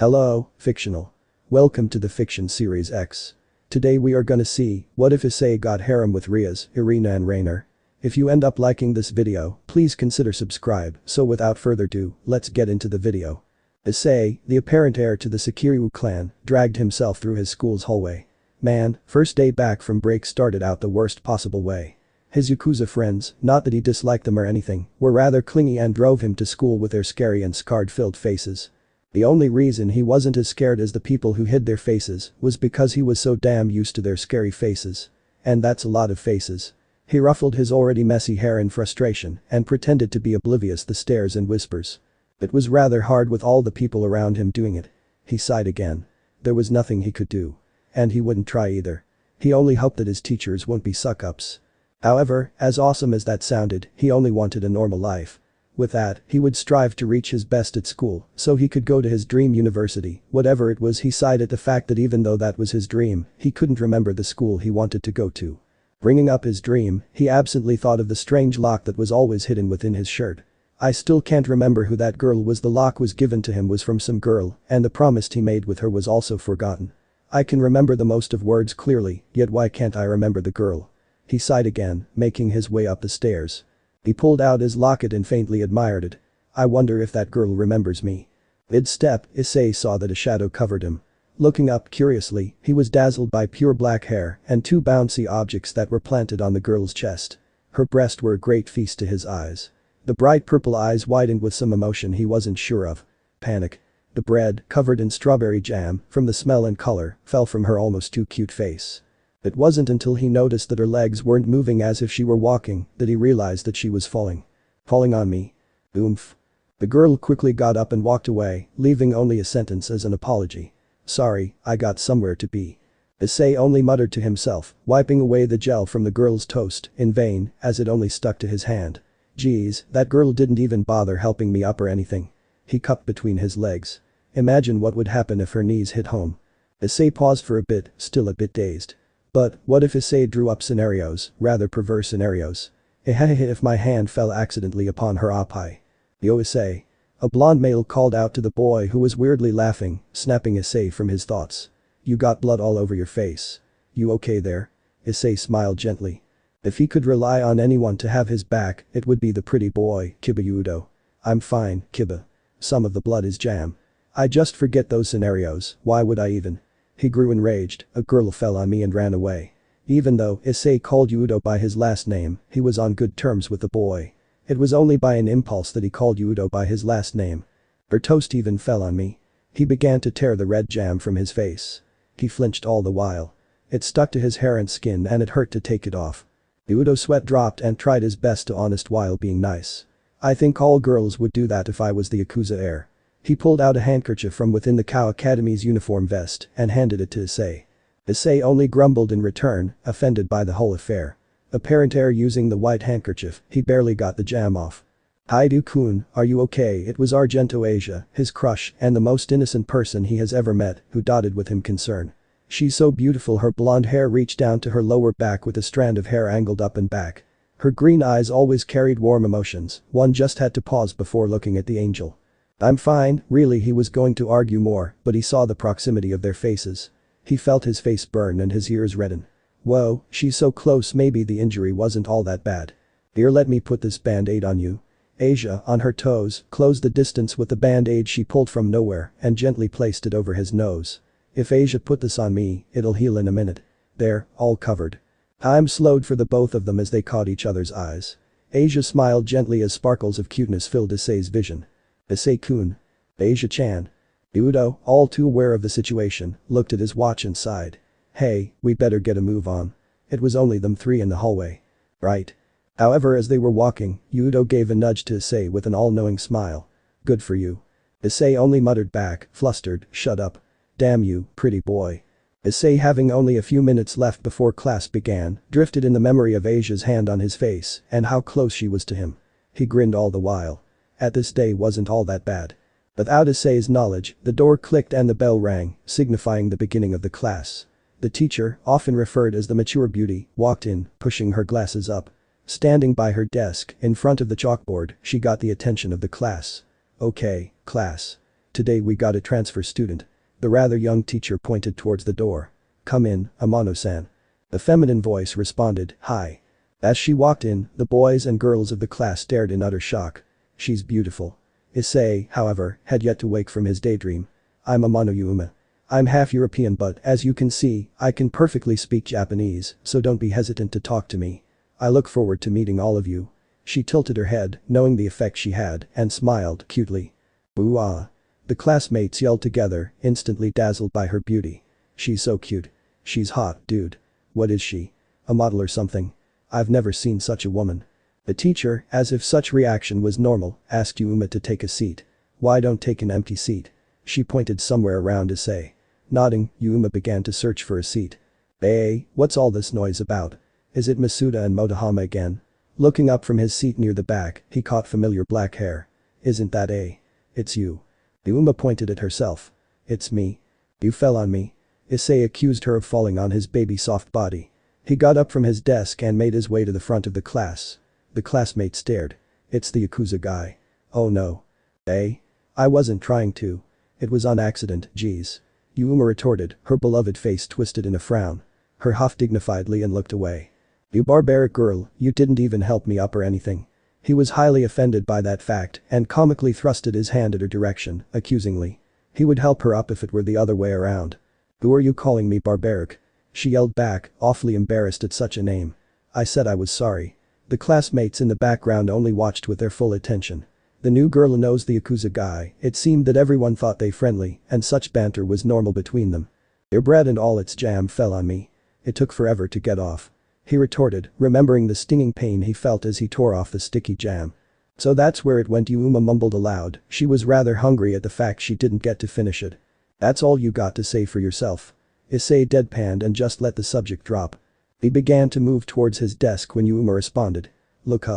Hello, fictional. Welcome to the Fiction Series X. Today we are gonna see, what if Issei got harem with Rias, Irina and Raynare? If you end up liking this video, please consider subscribe, so without further ado, let's get into the video. Issei, the apparent heir to the Sekiryuu Clan, dragged himself through his school's hallway. Man, first day back from break started out the worst possible way. His Yakuza friends, not that he disliked them or anything, were rather clingy and drove him to school with their scary and scarred-filled faces. The only reason he wasn't as scared as the people who hid their faces was because he was so damn used to their scary faces. And that's a lot of faces. He ruffled his already messy hair in frustration and pretended to be oblivious to stares and whispers. It was rather hard with all the people around him doing it. He sighed again. There was nothing he could do. And he wouldn't try either. He only hoped that his teachers won't be suck-ups. However, as awesome as that sounded, he only wanted a normal life. With that, he would strive to reach his best at school so he could go to his dream university, whatever it was. He sighed at the fact that even though that was his dream, he couldn't remember the school he wanted to go to. Bringing up his dream, he absently thought of the strange lock that was always hidden within his shirt. I still can't remember who that girl was. The lock was given to him was from some girl, and the promise he made with her was also forgotten. I can remember the most of words clearly, yet why can't I remember the girl? He sighed again, making his way up the stairs. He pulled out his locket and faintly admired it. I wonder if that girl remembers me. Mid-step, Issei saw that a shadow covered him. Looking up curiously, he was dazzled by pure black hair and two bouncy objects that were planted on the girl's chest. Her breasts were a great feast to his eyes. The bright purple eyes widened with some emotion he wasn't sure of. Panic. The bread, covered in strawberry jam, from the smell and color, fell from her almost too cute face. It wasn't until he noticed that her legs weren't moving as if she were walking that he realized that she was falling. Falling on me. Oomph. The girl quickly got up and walked away, leaving only a sentence as an apology. Sorry, I got somewhere to be. Issei only muttered to himself, wiping away the gel from the girl's toast, in vain, as it only stuck to his hand. Geez, that girl didn't even bother helping me up or anything. He cupped between his legs. Imagine what would happen if her knees hit home. Issei paused for a bit, still a bit dazed. But, what if Issei drew up scenarios, rather perverse scenarios? If my hand fell accidentally upon her Aai. Yo Issei. A blonde male called out to the boy who was weirdly laughing, snapping Issei from his thoughts. You got blood all over your face. You okay there? Issei smiled gently. If he could rely on anyone to have his back, it would be the pretty boy, Kiba. I'm fine, Kiba. Some of the blood is jam. I just forget those scenarios, why would I even? He grew enraged, a girl fell on me and ran away. Even though Issei called Yudo by his last name, he was on good terms with the boy. It was only by an impulse that he called Yudo by his last name. Her toast even fell on me. He began to tear the red jam from his face. He flinched all the while. It stuck to his hair and skin and it hurt to take it off. Yudo's sweat dropped and tried his best to honest while being nice. I think all girls would do that if I was the Yakuza heir. He pulled out a handkerchief from within the Cow Academy's uniform vest and handed it to Issei. Issei only grumbled in return, offended by the whole affair. Apparent heir using the white handkerchief, he barely got the jam off. Haidu-kun, are you okay? It was Argento Asia, his crush and the most innocent person he has ever met, who dotted with him concern. She's so beautiful. Her blonde hair reached down to her lower back with a strand of hair angled up and back. Her green eyes always carried warm emotions, one just had to pause before looking at the angel. I'm fine, really. He was going to argue more, but he saw the proximity of their faces. He felt his face burn and his ears redden. Whoa, she's so close. Maybe the injury wasn't all that bad. Here, let me put this band-aid on you. Asia, on her toes, closed the distance with the band-aid she pulled from nowhere and gently placed it over his nose. If Asia put this on me, it'll heal in a minute. There, all covered. Time slowed for the both of them as they caught each other's eyes. Asia smiled gently as sparkles of cuteness filled Issei's vision. Issei-kun. Asia-chan. Yudo, all too aware of the situation, looked at his watch and sighed. Hey, we better get a move on. It was only them three in the hallway. Right. However, as they were walking, Yudo gave a nudge to Issei with an all-knowing smile. Good for you. Issei only muttered back, flustered, shut up. Damn you, pretty boy. Issei, having only a few minutes left before class began, drifted in the memory of Asia's hand on his face and how close she was to him. He grinned all the while. At this day wasn't all that bad. Without Issei's knowledge, the door clicked and the bell rang, signifying the beginning of the class. The teacher, often referred as the mature beauty, walked in, pushing her glasses up. Standing by her desk, in front of the chalkboard, she got the attention of the class. Okay, class. Today we got a transfer student. The rather young teacher pointed towards the door. Come in, Amano-san. The feminine voice responded, hi. As she walked in, the boys and girls of the class stared in utter shock. She's beautiful. Issei, however, had yet to wake from his daydream. I'm Amano Yuma. I'm half European but, as you can see, I can perfectly speak Japanese, so don't be hesitant to talk to me. I look forward to meeting all of you. She tilted her head, knowing the effect she had, and smiled cutely. Ooh ah. The classmates yelled together, instantly dazzled by her beauty. She's so cute. She's hot, dude. What is she? A model or something? I've never seen such a woman. The teacher, as if such reaction was normal, asked Yuma to take a seat. Why don't take an empty seat? She pointed somewhere around Issei. Nodding, Yuma began to search for a seat. Hey, what's all this noise about? Is it Masuda and Motohama again? Looking up from his seat near the back, he caught familiar black hair. Isn't that Aay? It's you. Yuma pointed at herself. It's me. You fell on me. Issei accused her of falling on his baby soft body. He got up from his desk and made his way to the front of the class. The classmate stared. It's the Yakuza guy. Oh no. Aay? I wasn't trying to. It was on accident, geez. Yuma retorted, her beloved face twisted in a frown. Her huffed dignifiedly and looked away. You barbaric girl, you didn't even help me up or anything. He was highly offended by that fact and comically thrusted his hand at her direction, accusingly. He would help her up if it were the other way around. Who are you calling me barbaric? She yelled back, awfully embarrassed at such a name. I said I was sorry. The classmates in the background only watched with their full attention. The new girl knows the Yakuza guy, it seemed that everyone thought they friendly, and such banter was normal between them. Your bread and all its jam fell on me. It took forever to get off. He retorted, remembering the stinging pain he felt as he tore off the sticky jam. So that's where it went, Yuma mumbled aloud, she was rather hungry at the fact she didn't get to finish it. That's all you got to say for yourself. Issei deadpanned and just let the subject drop. He began to move towards his desk when Yuma responded. Look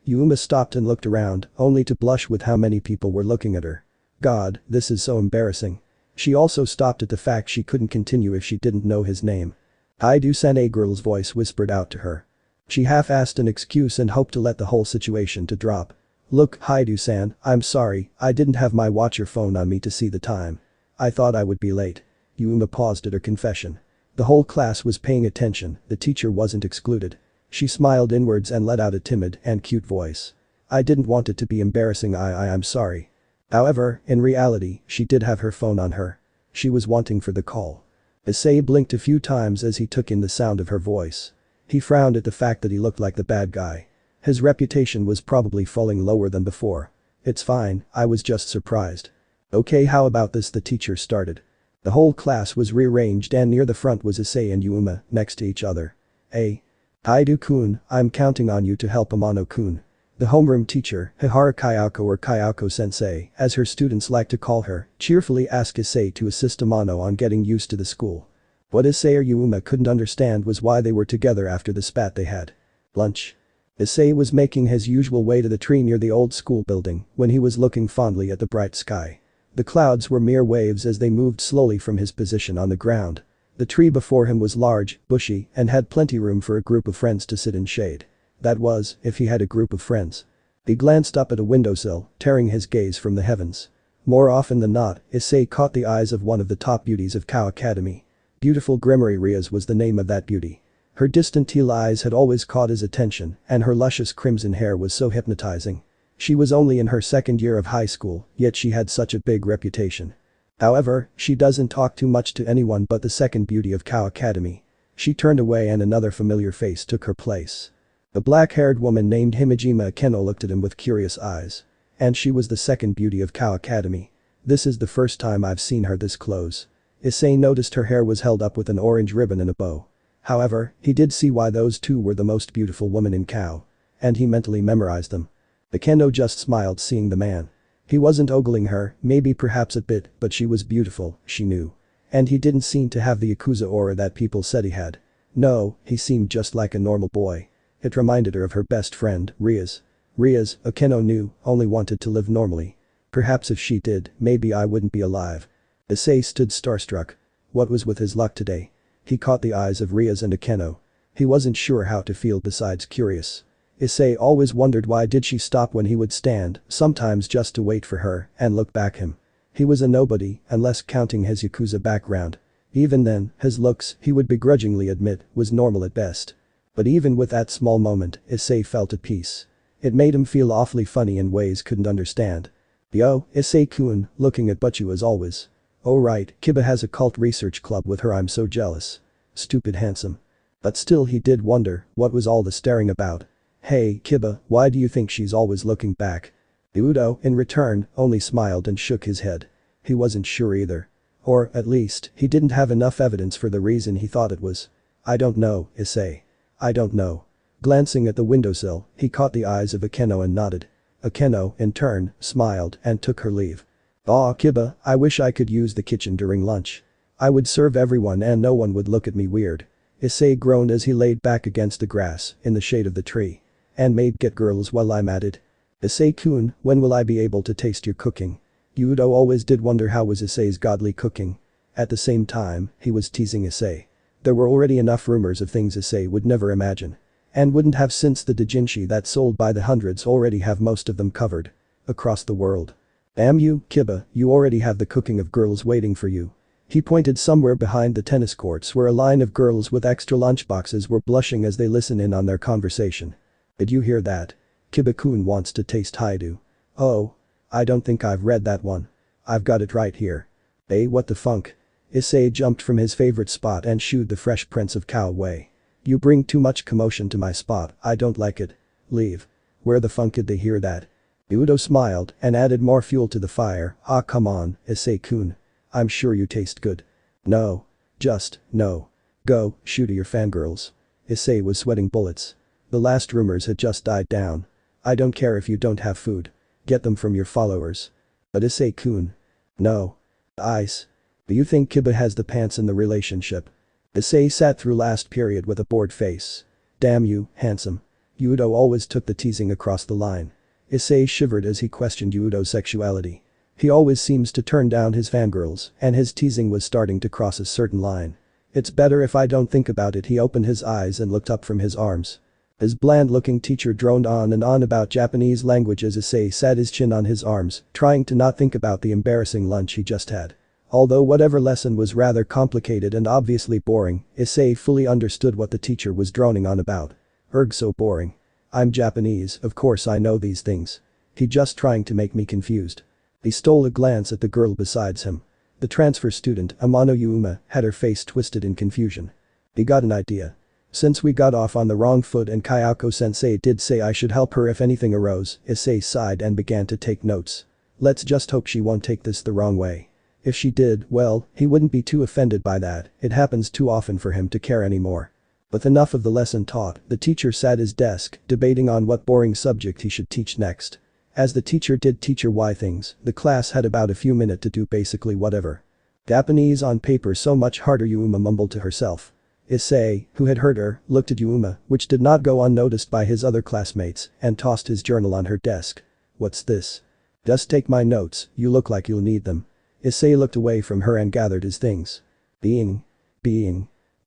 Yuma stopped and looked around, only to blush with how many people were looking at her. God, this is so embarrassing. She also stopped at the fact she couldn't continue if she didn't know his name. Haidu-san, a girl's voice whispered out to her. She half-asked an excuse and hoped to let the whole situation to drop. Look, Haidu-san, I'm sorry, I didn't have my watch or phone on me to see the time. I thought I would be late. Yuma paused at her confession. The whole class was paying attention, the teacher wasn't excluded. She smiled inwards and let out a timid and cute voice. I didn't want it to be embarrassing, I'm sorry. However, in reality, she did have her phone on her. She was wanting for the call. Issei blinked a few times as he took in the sound of her voice. He frowned at the fact that he looked like the bad guy. His reputation was probably falling lower than before. It's fine, I was just surprised. Okay, how about this, the teacher started. The whole class was rearranged and near the front was Issei and Yuma, next to each other. Hey. Haidu-kun, I'm counting on you to help Amano-kun. The homeroom teacher, Hihara Kayako or Kayako-sensei, as her students like to call her, cheerfully asked Issei to assist Amano on getting used to the school. What Issei or Yuma couldn't understand was why they were together after the spat they had. Lunch. Issei was making his usual way to the tree near the old school building when he was looking fondly at the bright sky. The clouds were mere waves as they moved slowly from his position on the ground. The tree before him was large, bushy, and had plenty room for a group of friends to sit in shade. That was, if he had a group of friends. He glanced up at a windowsill, tearing his gaze from the heavens. More often than not, Issei caught the eyes of one of the top beauties of Kao Academy. Beautiful Gremory Rias was the name of that beauty. Her distant teal eyes had always caught his attention, and her luscious crimson hair was so hypnotizing. She was only in her second year of high school, yet she had such a big reputation. However, she doesn't talk too much to anyone but the second beauty of Kao Academy. She turned away and another familiar face took her place. A black-haired woman named Himejima Akeno looked at him with curious eyes. And she was the second beauty of Kao Academy. This is the first time I've seen her this close. Issei noticed her hair was held up with an orange ribbon and a bow. However, he did see why those two were the most beautiful women in Kao. And he mentally memorized them. Akeno just smiled seeing the man. He wasn't ogling her, maybe perhaps a bit, but she was beautiful, she knew. And he didn't seem to have the Yakuza aura that people said he had. No, he seemed just like a normal boy. It reminded her of her best friend, Rias. Rias, Akeno knew, only wanted to live normally. Perhaps if she did, maybe I wouldn't be alive. Issei stood starstruck. What was with his luck today? He caught the eyes of Rias and Akeno. He wasn't sure how to feel besides curious. Issei always wondered why did she stop when he would stand, sometimes just to wait for her, and look back him. He was a nobody, unless counting his Yakuza background. Even then, his looks, he would begrudgingly admit, was normal at best. But even with that small moment, Issei felt at peace. It made him feel awfully funny in ways couldn't understand. Yo, Issei-kun, looking at Butchu as always. Oh right, Kiba has a cult research club with her, I'm so jealous. Stupid handsome. But still he did wonder, what was all the staring about? Hey, Kiba, why do you think she's always looking back? Udo, in return, only smiled and shook his head. He wasn't sure either. Or, at least, he didn't have enough evidence for the reason he thought it was. I don't know, Issei. I don't know. Glancing at the windowsill, he caught the eyes of Akeno and nodded. Akeno, in turn, smiled and took her leave. Aw, Kiba, I wish I could use the kitchen during lunch. I would serve everyone and no one would look at me weird. Issei groaned as he laid back against the grass, in the shade of the tree. And maybe get girls while I'm at it. Issei-kun, when will I be able to taste your cooking? Udo always did wonder how was Issei's godly cooking. At the same time, he was teasing Issei. There were already enough rumors of things Issei would never imagine. And wouldn't have, since the doujinshi that sold by the hundreds already have most of them covered. Across the world. Damn you, Kiba, you already have the cooking of girls waiting for you. He pointed somewhere behind the tennis courts where a line of girls with extra lunchboxes were blushing as they listened in on their conversation. Did you hear that? Kiba-kun wants to taste Haidu. Oh. I don't think I've read that one. I've got it right here. Hey, what the funk? Issei jumped from his favorite spot and shooed the Fresh Prince of Cow away. You bring too much commotion to my spot, I don't like it. Leave. Where the funk did they hear that? Udo smiled and added more fuel to the fire. Ah, come on, Issei-kun. I'm sure you taste good. No. Just, no. Go, shoot at your fangirls. Issei was sweating bullets. The last rumors had just died down. I don't care if you don't have food. Get them from your followers. But Issei-kun. No. Ice. Do you think Kiba has the pants in the relationship? Issei sat through last period with a bored face. Damn you, handsome. Udo always took the teasing across the line. Issei shivered as he questioned Udo's sexuality. He always seems to turn down his fangirls, and his teasing was starting to cross a certain line. It's better if I don't think about it. He opened his eyes and looked up from his arms. His bland-looking teacher droned on and on about Japanese language as Issei sat his chin on his arms, trying to not think about the embarrassing lunch he just had. Although whatever lesson was rather complicated and obviously boring, Issei fully understood what the teacher was droning on about. Erg, so boring. I'm Japanese, of course I know these things. He just trying to make me confused. He stole a glance at the girl beside him. The transfer student, Amano Yuma, had her face twisted in confusion. He got an idea. Since we got off on the wrong foot and Kayako-sensei did say I should help her if anything arose, Issei sighed and began to take notes. Let's just hope she won't take this the wrong way. If she did, well, he wouldn't be too offended by that, it happens too often for him to care anymore. But enough of the lesson taught, the teacher sat at his desk, debating on what boring subject he should teach next. As the teacher did teacher-why things, the class had about a few minutes to do basically whatever. Japanese on paper so much harder, Yuma mumbled to herself. Issei, who had heard her, looked at Yuma, which did not go unnoticed by his other classmates, and tossed his journal on her desk. What's this? Just take my notes, you look like you'll need them. Issei looked away from her and gathered his things.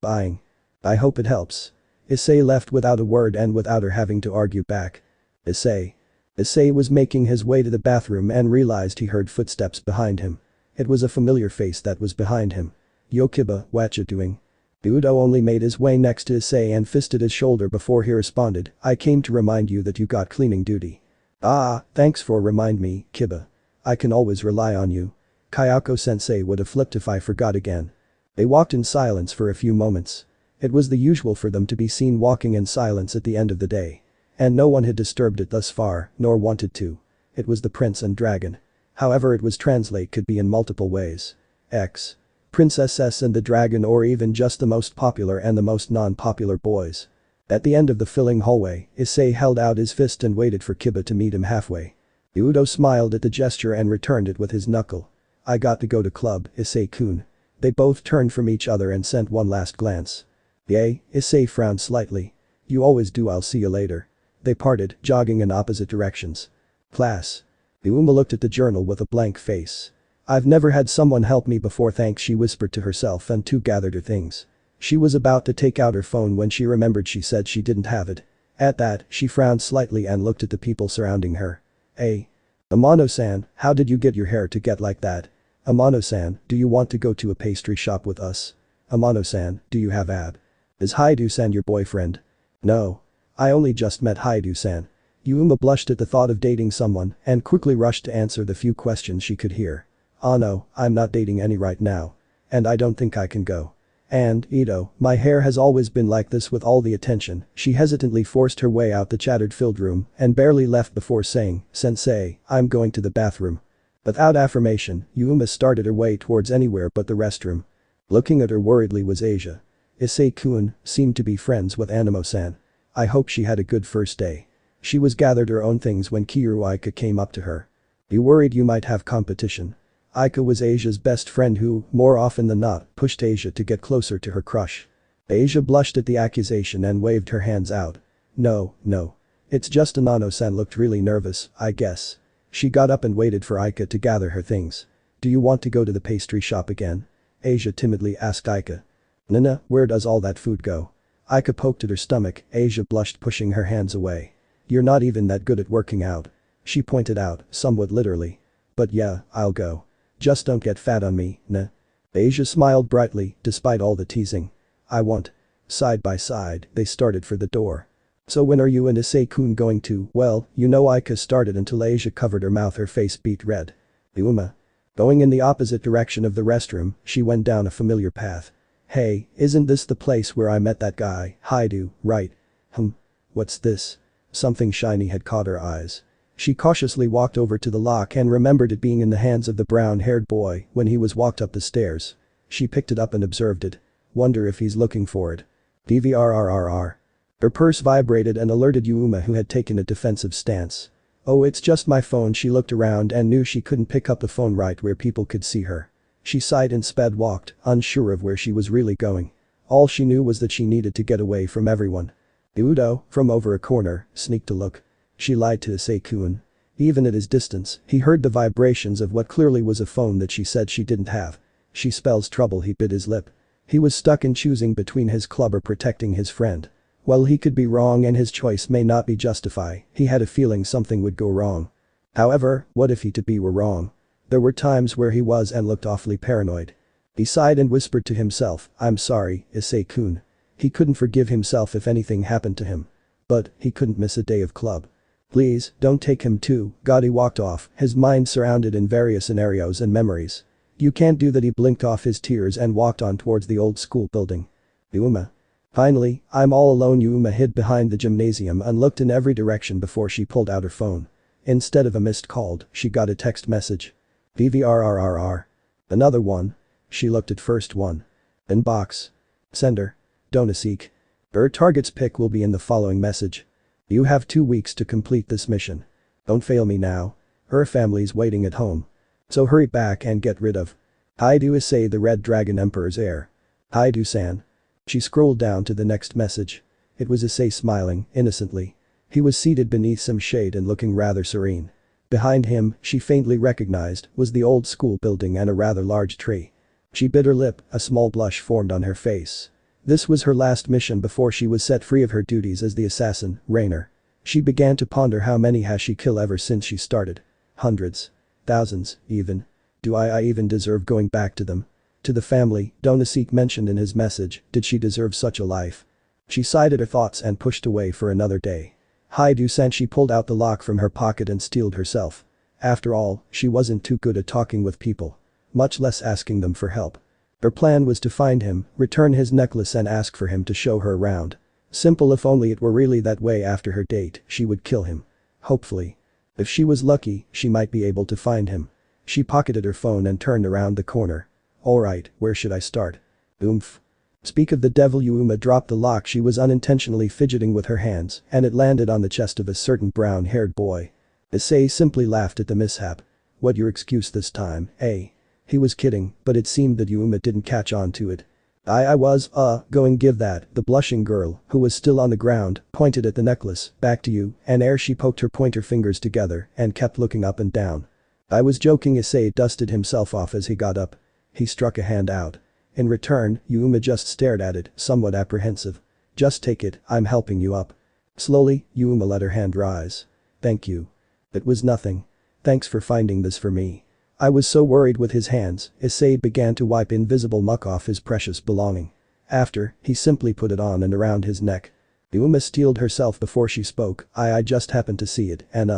Buying. I hope it helps. Issei left without a word and without her having to argue back. Issei. Issei was making his way to the bathroom and realized he heard footsteps behind him. It was a familiar face that was behind him. Yo Kiba, whatcha doing? Udo only made his way next to Issei and fisted his shoulder before he responded, I came to remind you that you got cleaning duty. Ah, thanks for remind me, Kiba. I can always rely on you. Kayako-sensei would have flipped if I forgot again. They walked in silence for a few moments. It was the usual for them to be seen walking in silence at the end of the day. And no one had disturbed it thus far, nor wanted to. It was the prince and dragon. However it was translate could be in multiple ways. X. Princesses and the dragon, or even just the most popular and the most non-popular boys. At the end of the filling hallway, Issei held out his fist and waited for Kiba to meet him halfway. Udo smiled at the gesture and returned it with his knuckle. I got to go to club, Issei-kun. They both turned from each other and sent one last glance. Yay, Issei frowned slightly. You always do, I'll see you later. They parted, jogging in opposite directions. Class. Yuma looked at the journal with a blank face. I've never had someone help me before, thanks, she whispered to herself and too gathered her things. She was about to take out her phone when she remembered she said she didn't have it. At that, she frowned slightly and looked at the people surrounding her. Hey. Amano-san, how did you get your hair to get like that? Amano-san, do you want to go to a pastry shop with us? Amano-san, do you have ab? Is Haidu-san your boyfriend? No. I only just met Haidu-san. Yuma blushed at the thought of dating someone and quickly rushed to answer the few questions she could hear. Oh no, I'm not dating any right now. And I don't think I can go. And, Ito, my hair has always been like this with all the attention. She hesitantly forced her way out the chattered-filled room and barely left before saying, Sensei, I'm going to the bathroom. Without affirmation, Yuma started her way towards anywhere but the restroom. Looking at her worriedly was Asia. Issei-kun seemed to be friends with Animo-san. I hope she had a good first day. She was gathered her own things when Aika came up to her. You worried you might have competition. Aika was Asia's best friend who, more often than not, pushed Asia to get closer to her crush. Asia blushed at the accusation and waved her hands out. No. It's just Anano-san looked really nervous, I guess. She got up and waited for Aika to gather her things. Do you want to go to the pastry shop again? Asia timidly asked Aika. Nana, where does all that food go? Aika poked at her stomach, Asia blushed pushing her hands away. You're not even that good at working out. She pointed out, somewhat literally. But yeah, I'll go. Just don't get fat on me, nah. Asia smiled brightly, despite all the teasing. I won't. Side by side, they started for the door. So when are you and Issei-kun going to? Well, you know Aika started until Asia covered her mouth, her face beat red. Yuma. Going in the opposite direction of the restroom, she went down a familiar path. Hey, isn't this the place where I met that guy, Haidu, right? What's this? Something shiny had caught her eyes. She cautiously walked over to the lock and remembered it being in the hands of the brown-haired boy when he was walked up the stairs. She picked it up and observed it. Wonder if he's looking for it. DVRRRR. Her purse vibrated and alerted Yuma, who had taken a defensive stance. Oh, it's just my phone. She looked around and knew she couldn't pick up the phone right where people could see her. She sighed and sped walked, unsure of where she was really going. All she knew was that she needed to get away from everyone. Udo, from over a corner, sneaked a look. She lied to Issei-kun. Even at his distance, he heard the vibrations of what clearly was a phone that she said she didn't have. She spells trouble. He bit his lip. He was stuck in choosing between his club or protecting his friend. While he could be wrong and his choice may not be justified, he had a feeling something would go wrong. However, what if he to be were wrong? There were times where he was and looked awfully paranoid. He sighed and whispered to himself, I'm sorry, Issei-kun. He couldn't forgive himself if anything happened to him. But, he couldn't miss a day of club. Please, don't take him too. God, he walked off, his mind surrounded in various scenarios and memories. You can't do that. He blinked off his tears and walked on towards the old school building. Yuma. Finally, I'm all alone. Yuma hid behind the gymnasium and looked in every direction before she pulled out her phone. Instead of a missed call, she got a text message. VVRRRR. Another one. She looked at first one. Inbox. Sender. Don't seek. Her target's pick will be in the following message. You have 2 weeks to complete this mission. Don't fail me now. Her family's waiting at home. So hurry back and get rid of. Haidu Issei, the Red Dragon Emperor's heir. Haidu-san. She scrolled down to the next message. It was Issei smiling, innocently. He was seated beneath some shade and looking rather serene. Behind him, she faintly recognized, was the old school building and a rather large tree. She bit her lip, a small blush formed on her face. This was her last mission before she was set free of her duties as the assassin, Raynare. She began to ponder how many has she killed ever since she started. Hundreds. Thousands, even. Do I even deserve going back to them? To the family, Donaseek mentioned in his message, did she deserve such a life? She sighed at her thoughts and pushed away for another day. Haidu-san. She pulled out the lock from her pocket and steeled herself. After all, she wasn't too good at talking with people. Much less asking them for help. Her plan was to find him, return his necklace and ask for him to show her around. Simple. If only it were really that way. After her date, she would kill him. Hopefully. If she was lucky, she might be able to find him. She pocketed her phone and turned around the corner. Alright, where should I start? Oomph. Speak of the devil. Yuma dropped the lock. She was unintentionally fidgeting with her hands and it landed on the chest of a certain brown-haired boy. Issei simply laughed at the mishap. What your excuse this time, eh? He was kidding, but it seemed that Yuma didn't catch on to it. I was, going give that. The blushing girl, who was still on the ground, pointed at the necklace. Back to you, and ere she poked her pointer fingers together and kept looking up and down. I was joking. Issei dusted himself off as he got up. He struck a hand out. In return, Yuma just stared at it, somewhat apprehensive. Just take it, I'm helping you up. Slowly, Yuma let her hand rise. Thank you. It was nothing. Thanks for finding this for me. I was so worried with his hands, Issei began to wipe invisible muck off his precious belonging. After, he simply put it on and around his neck. Yuma steeled herself before she spoke, I just happened to see it, and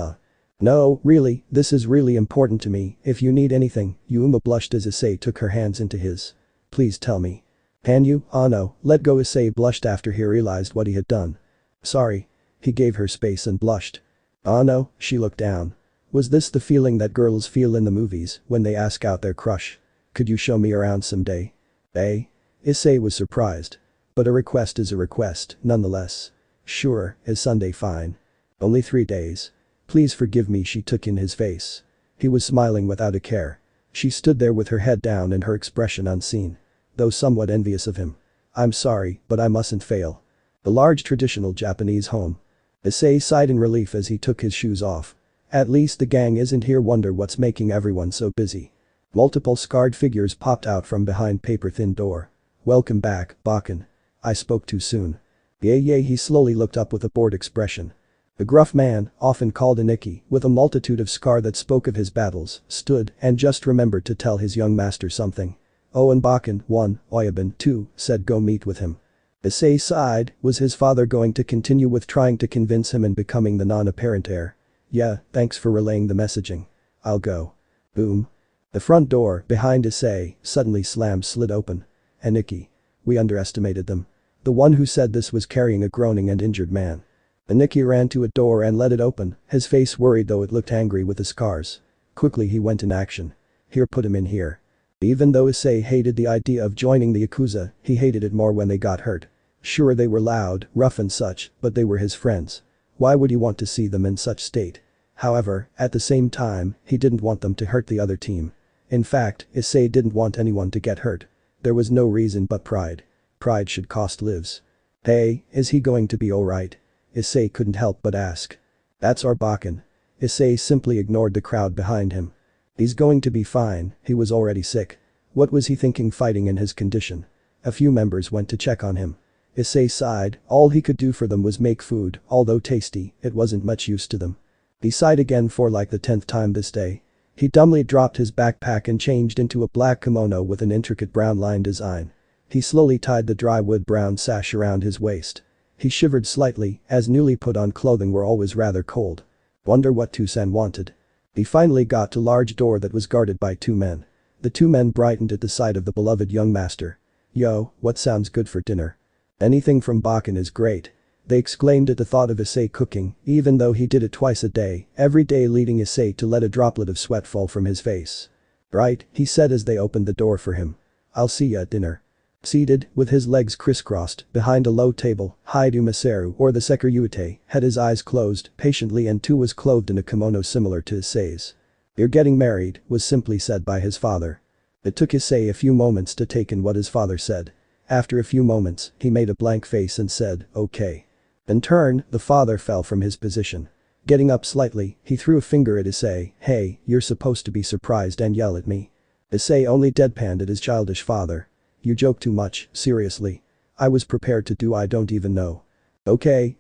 No, really, this is really important to me, if you need anything, Yuma blushed as Issei took her hands into his. Please tell me. Can you? Oh no, let go Issei blushed after he realized what he had done. Sorry. He gave her space and blushed. Oh no, she looked down. Was this the feeling that girls feel in the movies when they ask out their crush? Could you show me around someday? Eh? Issei was surprised. But a request is a request, nonetheless. Sure, is Sunday fine? Only 3 days. Please forgive me, she took in his face. He was smiling without a care. She stood there with her head down and her expression unseen. Though somewhat envious of him. I'm sorry, but I mustn't fail. The large traditional Japanese home. Issei sighed in relief as he took his shoes off. At least the gang isn't here, wonder what's making everyone so busy. Multiple scarred figures popped out from behind paper-thin door. Welcome back, Bakken. I spoke too soon. Yay, he slowly looked up with a bored expression. The gruff man, often called Aniki, with a multitude of scar that spoke of his battles, stood and just remembered to tell his young master something. Oh, and Bakken, 1, Oyabun, 2, said go meet with him. Issei sighed, was his father going to continue with trying to convince him and becoming the non-apparent heir? Yeah, thanks for relaying the messaging. I'll go. Boom. The front door, behind Issei, suddenly slid open. Aniki. We underestimated them. The one who said this was carrying a groaning and injured man. Aniki ran to a door and let it open, his face worried though it looked angry with the scars. Quickly he went in action. Here, put him in here. Even though Issei hated the idea of joining the Yakuza, he hated it more when they got hurt. Sure, they were loud, rough and such, but they were his friends. Why would he want to see them in such state? However, at the same time, he didn't want them to hurt the other team. In fact, Issei didn't want anyone to get hurt. There was no reason but pride. Pride should cost lives. Hey, is he going to be alright? Issei couldn't help but ask. That's our Bakken. Issei simply ignored the crowd behind him. He's going to be fine, he was already sick. What was he thinking fighting in his condition? A few members went to check on him. Issei sighed, all he could do for them was make food, although tasty, it wasn't much use to them. He sighed again for like the 10th time this day. He dumbly dropped his backpack and changed into a black kimono with an intricate brown line design. He slowly tied the dry wood brown sash around his waist. He shivered slightly, as newly put on clothing were always rather cold. Wonder what Tucson wanted. He finally got to a large door that was guarded by 2 men. The 2 men brightened at the sight of the beloved young master. Yo, what sounds good for dinner? Anything from Bakken is great. They exclaimed at the thought of Issei cooking, even though he did it twice a day, every day leading Issei to let a droplet of sweat fall from his face. Right, he said as they opened the door for him. I'll see ya at dinner. Seated, with his legs crisscrossed, behind a low table, Haidu Masaru or the Sekiryuu had his eyes closed, patiently and too was clothed in a kimono similar to Issei's. You're getting married, was simply said by his father. It took Issei a few moments to take in what his father said. After a few moments, he made a blank face and said, okay. In turn, the father fell from his position. Getting up slightly, he threw a finger at Issei, hey, you're supposed to be surprised and yell at me. Issei only deadpanned at his childish father. You joke too much, seriously. I was prepared to do I don't even know. Okay,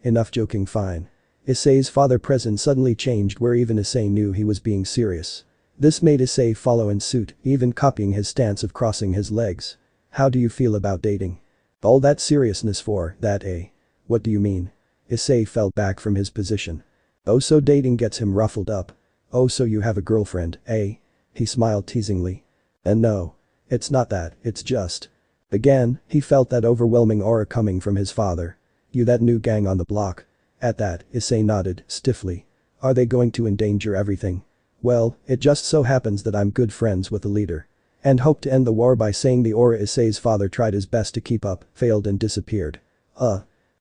enough joking fine. Issei's father presence suddenly changed where even Issei knew he was being serious. This made Issei follow in suit, even copying his stance of crossing his legs. How do you feel about dating? All that seriousness for that, eh? What do you mean? Issei fell back from his position. Oh, so dating gets him ruffled up. Oh, so you have a girlfriend, eh? He smiled teasingly. And no. It's not that, it's just. Again, he felt that overwhelming aura coming from his father. You that new gang on the block? At that, Issei nodded, stiffly. Are they going to endanger everything? Well, it just so happens that I'm good friends with the leader. And hope to end the war by saying the aura. Issei's father tried his best to keep up, failed and disappeared.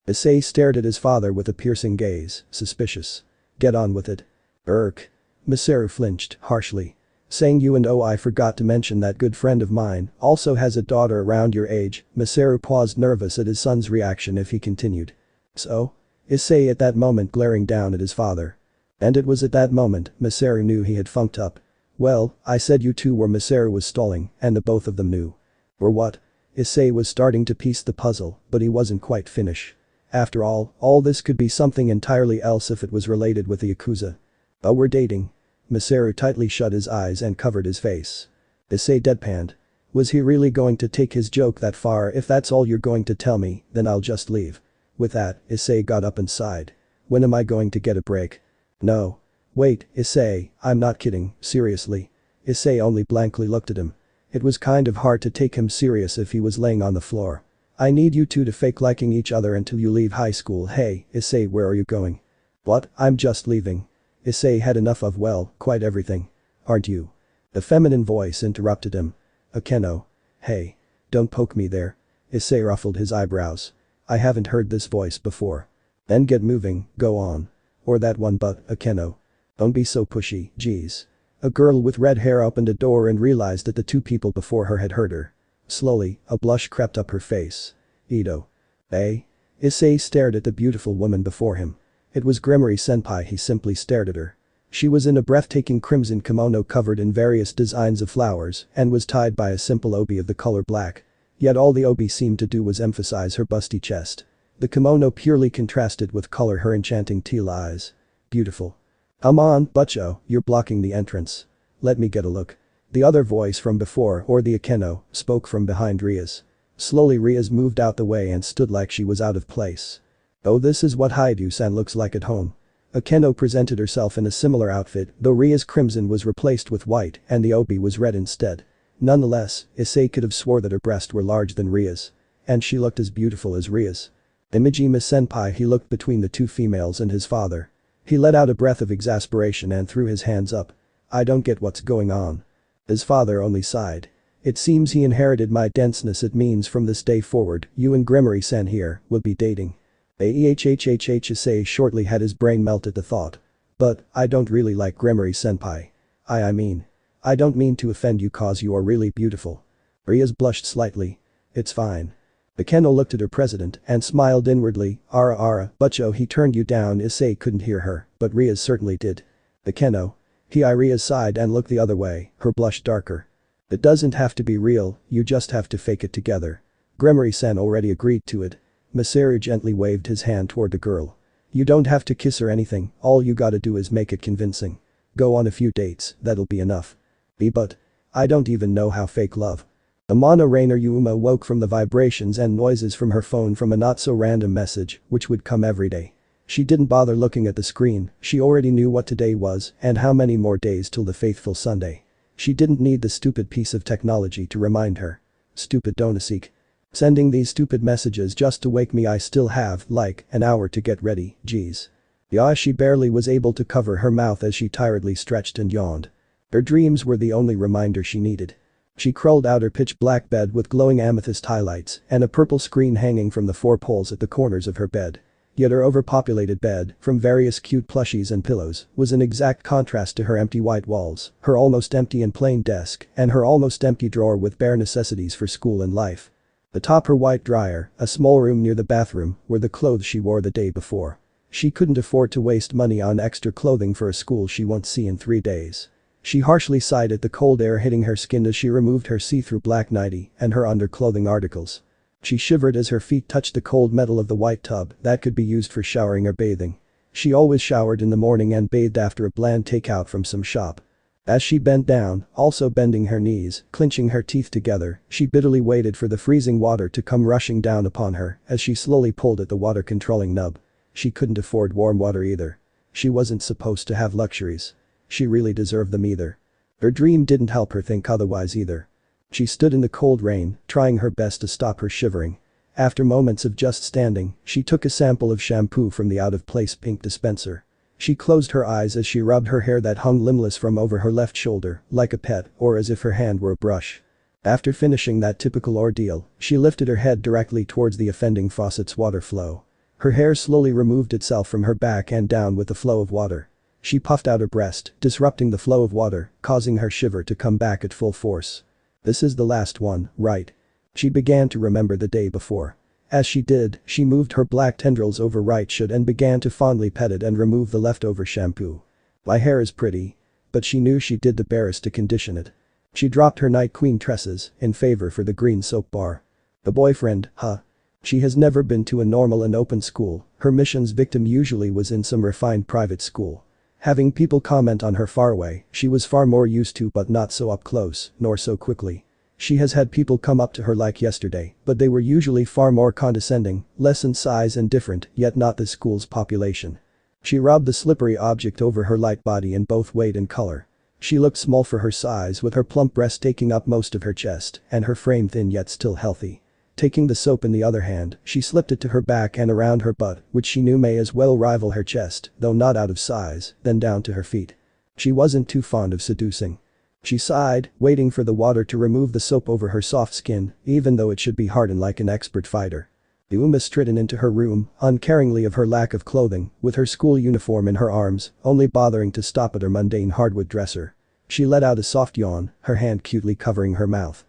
Issei stared at his father with a piercing gaze, suspicious. Get on with it. Masaru flinched, harshly. Saying you and I forgot to mention that good friend of mine also has a daughter around your age. Masaru paused, nervous at his son's reaction if he continued. So? Issei at that moment glaring down at his father. And it was at that moment Masaru knew he had funked up. Well, I said you two were. Masaru was stalling, and the both of them knew. Or what? Issei was starting to piece the puzzle, but he wasn't quite finished. After all this could be something entirely else if it was related with the Yakuza. But we're dating. Masaru tightly shut his eyes and covered his face. Issei deadpanned. Was he really going to take his joke that far? If that's all you're going to tell me, then I'll just leave. With that, Issei got up and sighed. When am I going to get a break? No. Wait, Issei, I'm not kidding, seriously. Issei only blankly looked at him. It was kind of hard to take him serious if he was laying on the floor. I need you two to fake liking each other until you leave high school. Hey, Issei, where are you going? What? I'm just leaving. Issei had enough of, well, quite everything. Aren't you? The feminine voice interrupted him. Akeno. Hey. Don't poke me there. Issei ruffled his eyebrows. I haven't heard this voice before. Then get moving, go on. Or that one, but, Akeno. Don't be so pushy, geez. A girl with red hair opened a door and realized that the two people before her had heard her. Slowly, a blush crept up her face. Ito. Eh? Issei stared at the beautiful woman before him. It was Gremory senpai. He simply stared at her. She was in a breathtaking crimson kimono covered in various designs of flowers and was tied by a simple obi of the color black. Yet all the obi seemed to do was emphasize her busty chest. The kimono purely contrasted with color her enchanting teal eyes. Beautiful. Come on, Butcho, you're blocking the entrance. Let me get a look. The other voice from before, or the Akeno, spoke from behind Rias. Slowly Rias moved out the way and stood like she was out of place. Oh, this is what Haidu-san looks like at home. Akeno presented herself in a similar outfit, though Ria's crimson was replaced with white and the obi was red instead. Nonetheless, Issei could have swore that her breasts were larger than Ria's. And she looked as beautiful as Ria's. Imijima senpai. He looked between the two females and his father. He let out a breath of exasperation and threw his hands up. I don't get what's going on. His father only sighed. It seems he inherited my denseness. It means from this day forward, you and Gremory-san here will be dating. Issei shortly had his brain melt at the thought. But, I don't really like Gremory-senpai. I mean. I don't mean to offend you cause you are really beautiful. Rias blushed slightly. It's fine. Akeno looked at her president and smiled inwardly. Ara, Butcho, he turned you down. Issei couldn't hear her, but Rias certainly did. Akeno. Rias sighed and looked the other way, her blush darker. It doesn't have to be real, you just have to fake it together. Gremory-san already agreed to it. Masaru gently waved his hand toward the girl. You don't have to kiss or anything, all you gotta do is make it convincing. Go on a few dates, that'll be enough. But. I don't even know how fake love. Amana Raynare Yuma woke from the vibrations and noises from her phone from a not-so-random message, which would come every day. She didn't bother looking at the screen, she already knew what today was and how many more days till the fateful Sunday. She didn't need the stupid piece of technology to remind her. Stupid Donasik. Sending these stupid messages just to wake me. I still have, like, an hour to get ready, geez. Yeah, she barely was able to cover her mouth as she tiredly stretched and yawned. Her dreams were the only reminder she needed. She crawled out her pitch-black bed with glowing amethyst highlights and a purple screen hanging from the four poles at the corners of her bed. Yet her overpopulated bed, from various cute plushies and pillows, was in exact contrast to her empty white walls, her almost empty and plain desk, and her almost empty drawer with bare necessities for school and life. Atop her white dryer, a small room near the bathroom, were the clothes she wore the day before. She couldn't afford to waste money on extra clothing for a school she won't see in 3 days. She harshly sighed at the cold air hitting her skin as she removed her see-through black nightie and her underclothing articles. She shivered as her feet touched the cold metal of the white tub that could be used for showering or bathing. She always showered in the morning and bathed after a bland takeout from some shop. As she bent down, also bending her knees, clenching her teeth together, she bitterly waited for the freezing water to come rushing down upon her as she slowly pulled at the water-controlling nub. She couldn't afford warm water either. She wasn't supposed to have luxuries. She really deserved them either. Her dream didn't help her think otherwise either. She stood in the cold rain, trying her best to stop her shivering. After moments of just standing, she took a sample of shampoo from the out-of-place pink dispenser. She closed her eyes as she rubbed her hair that hung limbless from over her left shoulder, like a pet or as if her hand were a brush. After finishing that typical ordeal, she lifted her head directly towards the offending faucet's water flow. Her hair slowly removed itself from her back and down with the flow of water. She puffed out her breast, disrupting the flow of water, causing her shiver to come back at full force. This is the last one, right? She began to remember the day before. As she did, she moved her black tendrils over right should and began to fondly pet it and remove the leftover shampoo. My hair is pretty. But she knew she did the barest to condition it. She dropped her Night Queen tresses in favor for the green soap bar. The boyfriend, huh? She has never been to a normal and open school, her mission's victim usually was in some refined private school. Having people comment on her far away, she was far more used to but not so up close, nor so quickly. She has had people come up to her like yesterday, but they were usually far more condescending, less in size and different, yet not the school's population. She rubbed the slippery object over her light body in both weight and color. She looked small for her size with her plump breast taking up most of her chest and her frame thin yet still healthy. Taking the soap in the other hand, she slipped it to her back and around her butt, which she knew may as well rival her chest, though not out of size, then down to her feet. She wasn't too fond of seducing. She sighed, waiting for the water to remove the soap over her soft skin, even though it should be hardened like an expert fighter. Yuma stritten into her room, uncaringly of her lack of clothing, with her school uniform in her arms, only bothering to stop at her mundane hardwood dresser. She let out a soft yawn, her hand cutely covering her mouth.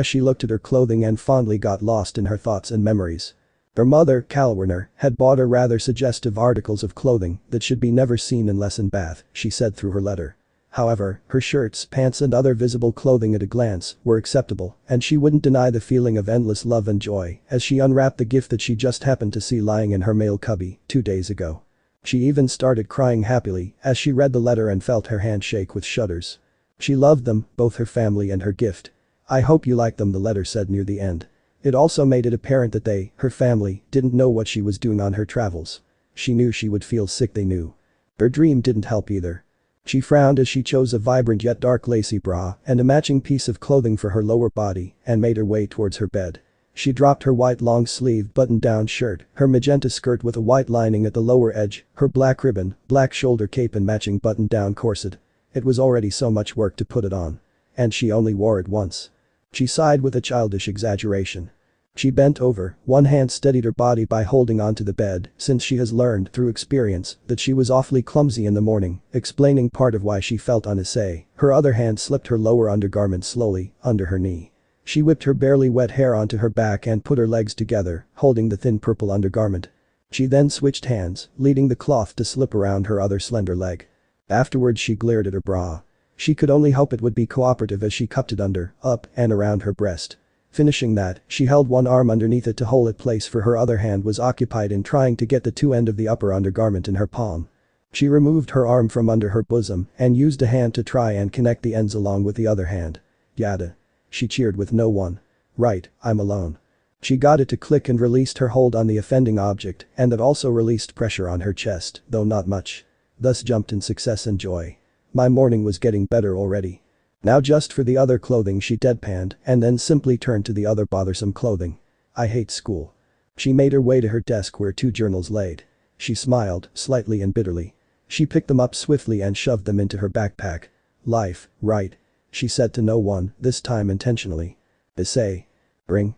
She looked at her clothing and fondly got lost in her thoughts and memories. Her mother, Kalwerner, had bought her rather suggestive articles of clothing that should be never seen unless in bath, she said through her letter. However, her shirts, pants and other visible clothing at a glance were acceptable, and she wouldn't deny the feeling of endless love and joy as she unwrapped the gift that she just happened to see lying in her mail cubby 2 days ago. She even started crying happily as she read the letter and felt her hand shake with shudders. She loved them, both her family and her gift. "I hope you like them," the letter said near the end. It also made it apparent that they, her family, didn't know what she was doing on her travels. She knew she would feel sick, they knew. Her dream didn't help either. She frowned as she chose a vibrant yet dark lacy bra and a matching piece of clothing for her lower body and made her way towards her bed. She dropped her white long-sleeved button-down shirt, her magenta skirt with a white lining at the lower edge, her black ribbon, black shoulder cape and matching button-down corset. It was already so much work to put it on. And she only wore it once. She sighed with a childish exaggeration. She bent over, one hand steadied her body by holding onto the bed, since she has learned through experience that she was awfully clumsy in the morning, explaining part of why she felt on Issei. Her other hand slipped her lower undergarment slowly, under her knee. She whipped her barely wet hair onto her back and put her legs together, holding the thin purple undergarment. She then switched hands, leading the cloth to slip around her other slender leg. Afterwards she glared at her bra. She could only hope it would be cooperative as she cupped it under, up, and around her breast. Finishing that, she held one arm underneath it to hold it place for her other hand was occupied in trying to get the two end of the upper undergarment in her palm. She removed her arm from under her bosom and used a hand to try and connect the ends along with the other hand. Yada. She cheered with no one. Right, I'm alone. She got it to click and released her hold on the offending object and that also released pressure on her chest, though not much. Thus jumped in success and joy. My morning was getting better already. Now just for the other clothing she deadpanned and then simply turned to the other bothersome clothing. I hate school. She made her way to her desk where 2 journals laid. She smiled, slightly and bitterly. She picked them up swiftly and shoved them into her backpack. Life, right. She said to no one, this time intentionally. Issei. Bring.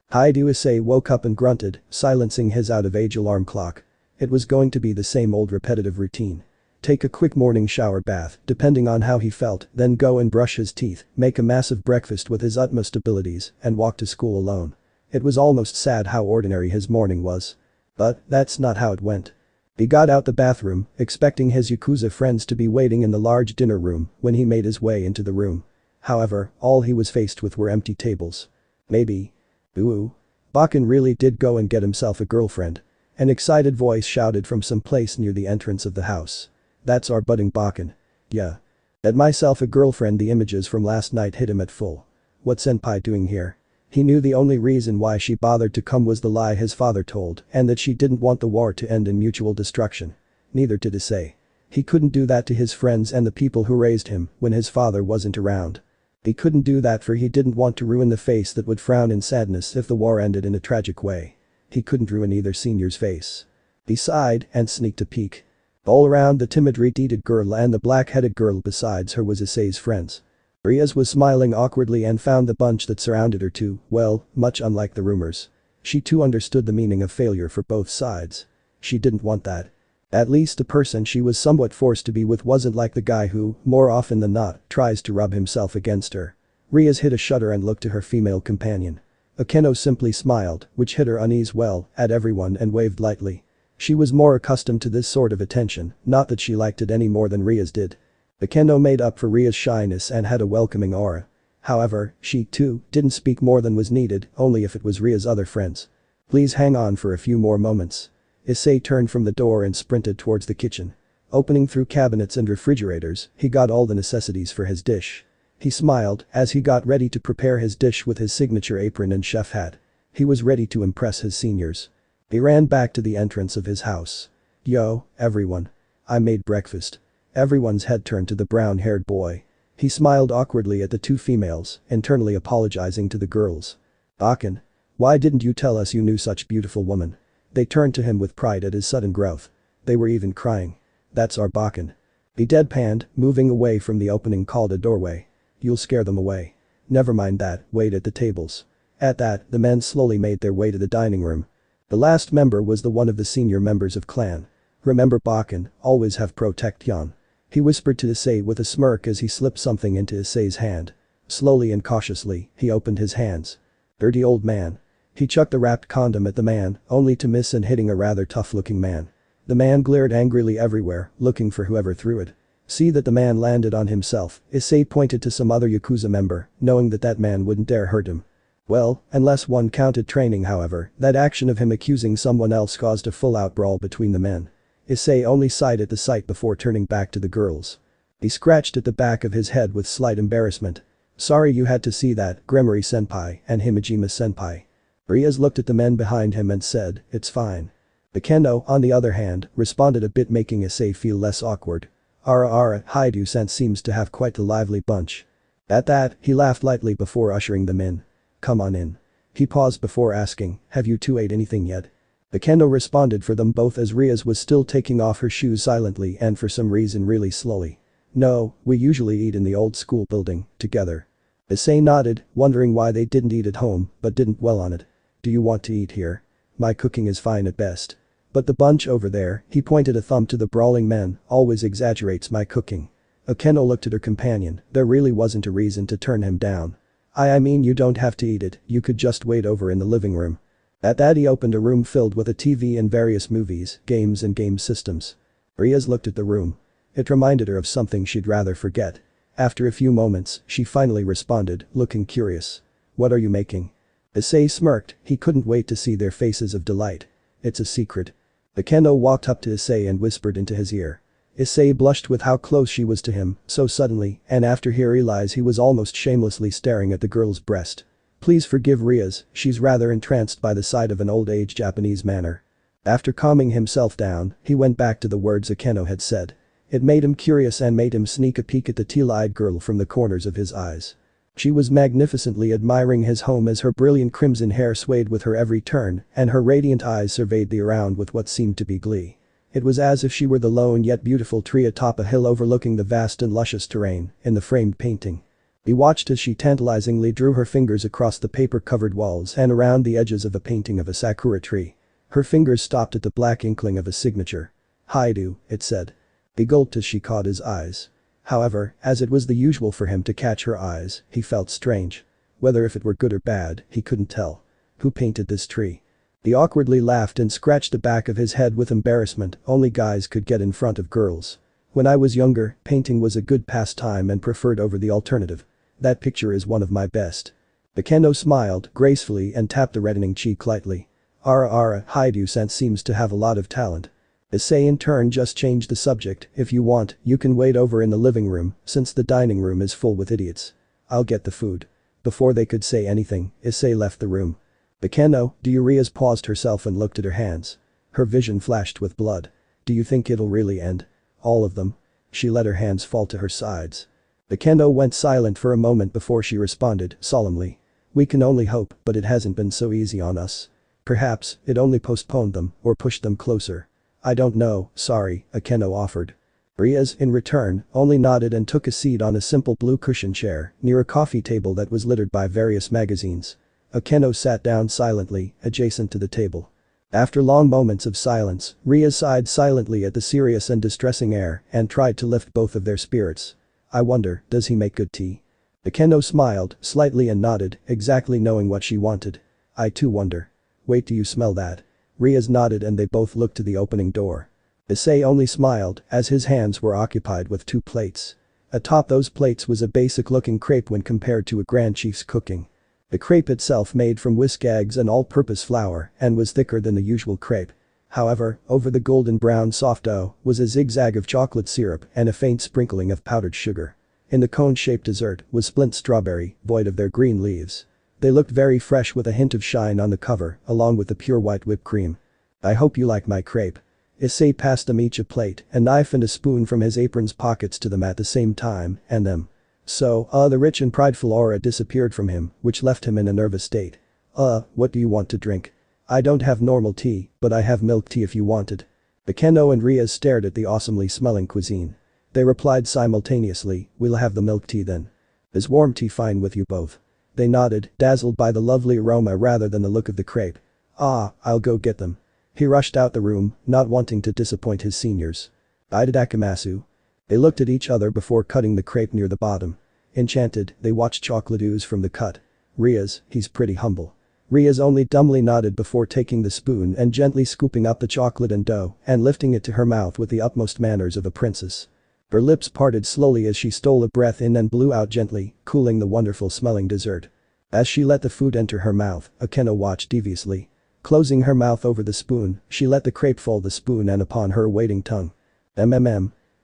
Issei woke up and grunted, silencing his out-of-age alarm clock. It was going to be the same old repetitive routine. Take a quick morning shower bath, depending on how he felt, then go and brush his teeth, make a massive breakfast with his utmost abilities, and walk to school alone. It was almost sad how ordinary his morning was. But that's not how it went. He got out the bathroom, expecting his Yakuza friends to be waiting in the large dinner room when he made his way into the room. However, all he was faced with were empty tables. Maybe. Ooh. Bakken really did go and get himself a girlfriend. An excited voice shouted from some place near the entrance of the house. That's our budding Bakken. Yeah. Had myself a girlfriend. The images from last night hit him at full. What's senpai doing here? He knew the only reason why she bothered to come was the lie his father told and that she didn't want the war to end in mutual destruction. Neither did Issei. He couldn't do that to his friends and the people who raised him when his father wasn't around. He couldn't do that for he didn't want to ruin the face that would frown in sadness if the war ended in a tragic way. He couldn't ruin either senior's face. He sighed and sneaked a peek. All around the timid red-headed girl and the black-headed girl besides her was Issei's friends. Rias was smiling awkwardly and found the bunch that surrounded her too, well, much unlike the rumors. She too understood the meaning of failure for both sides. She didn't want that. At least the person she was somewhat forced to be with wasn't like the guy who, more often than not, tries to rub himself against her. Rias hid a shudder and looked to her female companion. Akeno simply smiled, which hid her unease well, at everyone and waved lightly. She was more accustomed to this sort of attention, not that she liked it any more than Rias did. Akeno made up for Rias' shyness and had a welcoming aura. However, she, too, didn't speak more than was needed, only if it was Rias' other friends. Please hang on for a few more moments. Issei turned from the door and sprinted towards the kitchen. Opening through cabinets and refrigerators, he got all the necessities for his dish. He smiled as he got ready to prepare his dish with his signature apron and chef hat. He was ready to impress his seniors. He ran back to the entrance of his house. "Yo, everyone. I made breakfast." Everyone's head turned to the brown-haired boy. He smiled awkwardly at the two females, internally apologizing to the girls. "Aken. Why didn't you tell us you knew such beautiful woman?" They turned to him with pride at his sudden growth. They were even crying. "That's our Bakken." He deadpanned, moving away from the opening called a doorway. "You'll scare them away." "Never mind that, wait at the tables." At that, the men slowly made their way to the dining room. The last member was the one of the senior members of clan. "Remember Bakken, always have protection." He whispered to Issei with a smirk as he slipped something into Issei's hand. Slowly and cautiously, he opened his hands. "Dirty old man." He chucked the wrapped condom at the man, only to miss and hitting a rather tough-looking man. The man glared angrily everywhere, looking for whoever threw it. See that the man landed on himself, Issei pointed to some other Yakuza member, knowing that that man wouldn't dare hurt him. Well, unless one counted training however, that action of him accusing someone else caused a full-out brawl between the men. Issei only sighed at the sight before turning back to the girls. He scratched at the back of his head with slight embarrassment. "Sorry you had to see that, Gremory-senpai and Himejima-senpai." Rias looked at the men behind him and said, "It's fine." Akeno, on the other hand, responded a bit making Issei feel less awkward. Ara Haidu-san seems to have quite a lively bunch." At that, he laughed lightly before ushering them in. "Come on in." He paused before asking, "Have you two ate anything yet?" Akeno responded for them both as Rias was still taking off her shoes silently and for some reason really slowly. "No, we usually eat in the old school building, together." Issei nodded, wondering why they didn't eat at home, but didn't dwell on it. "Do you want to eat here? My cooking is fine at best. But the bunch over there," he pointed a thumb to the brawling men, "always exaggerates my cooking." Akeno looked at her companion, there really wasn't a reason to turn him down. I mean you don't have to eat it, you could just wait over in the living room." At that he opened a room filled with a TV and various movies, games and game systems. Rias looked at the room. It reminded her of something she'd rather forget. After a few moments, she finally responded, looking curious. "What are you making?" Issei smirked, he couldn't wait to see their faces of delight. "It's a secret." Akeno walked up to Issei and whispered into his ear. Issei blushed with how close she was to him, so suddenly, and after he realized he was almost shamelessly staring at the girl's breast. Please forgive Rias, she's rather entranced by the sight of an old-age Japanese manner. After calming himself down, he went back to the words Akeno had said. It made him curious and made him sneak a peek at the teal-eyed girl from the corners of his eyes. She was magnificently admiring his home as her brilliant crimson hair swayed with her every turn, and her radiant eyes surveyed the around with what seemed to be glee. It was as if she were the lone yet beautiful tree atop a hill overlooking the vast and luscious terrain, in the framed painting. He watched as she tantalizingly drew her fingers across the paper-covered walls and around the edges of a painting of a sakura tree. Her fingers stopped at the black inkling of a signature. "Haidu," it said. He gulped as she caught his eyes. However, as it was the usual for him to catch her eyes, he felt strange. Whether if it were good or bad, he couldn't tell. Who painted this tree? He awkwardly laughed and scratched the back of his head with embarrassment, only guys could get in front of girls. When I was younger, painting was a good pastime and preferred over the alternative. That picture is one of my best. Akeno smiled gracefully and tapped the reddening cheek lightly. Haidu-san seems to have a lot of talent. Issei in turn just changed the subject. "If you want, you can wait over in the living room, since the dining room is full with idiots. I'll get the food." Before they could say anything, Issei left the room. "Akeno, do you?" Rias paused herself and looked at her hands. Her vision flashed with blood. "Do you think it'll really end? All of them?" She let her hands fall to her sides. Akeno went silent for a moment before she responded, solemnly. "We can only hope, but it hasn't been so easy on us. Perhaps, it only postponed them, or pushed them closer. I don't know, sorry," Akeno offered. Rias, in return, only nodded and took a seat on a simple blue cushion chair, near a coffee table that was littered by various magazines. Akeno sat down silently, adjacent to the table. After long moments of silence, Rias sighed silently at the serious and distressing air and tried to lift both of their spirits. "I wonder, does he make good tea?" Akeno smiled, slightly and nodded, exactly knowing what she wanted. "I too wonder. Wait till you smell that." Rias nodded and they both looked to the opening door. Issei only smiled, as his hands were occupied with two plates. Atop those plates was a basic-looking crepe when compared to a Grand Chief's cooking. The crepe itself made from whisk eggs and all-purpose flour and was thicker than the usual crepe. However, over the golden brown soft dough was a zigzag of chocolate syrup and a faint sprinkling of powdered sugar. In the cone-shaped dessert was splint strawberry, void of their green leaves. They looked very fresh with a hint of shine on the cover, along with the pure white whipped cream. I hope you like my crepe. Issei passed them each a plate, a knife and a spoon from his apron's pockets to them at the same time, and them. The rich and prideful aura disappeared from him, which left him in a nervous state. What do you want to drink? I don't have normal tea, but I have milk tea if you want it. Akeno and Rias stared at the awesomely smelling cuisine. They replied simultaneously, we'll have the milk tea then. Is warm tea fine with you both? They nodded, dazzled by the lovely aroma rather than the look of the crepe. I'll go get them. He rushed out the room, not wanting to disappoint his seniors. Idadakamasu. They looked at each other before cutting the crepe near the bottom. Enchanted, they watched chocolate ooze from the cut. Rias, he's pretty humble. Rias only dumbly nodded before taking the spoon and gently scooping up the chocolate and dough and lifting it to her mouth with the utmost manners of a princess. Her lips parted slowly as she stole a breath in and blew out gently, cooling the wonderful smelling dessert. As she let the food enter her mouth, Akeno watched deviously. Closing her mouth over the spoon, she let the crepe fall the spoon and upon her waiting tongue.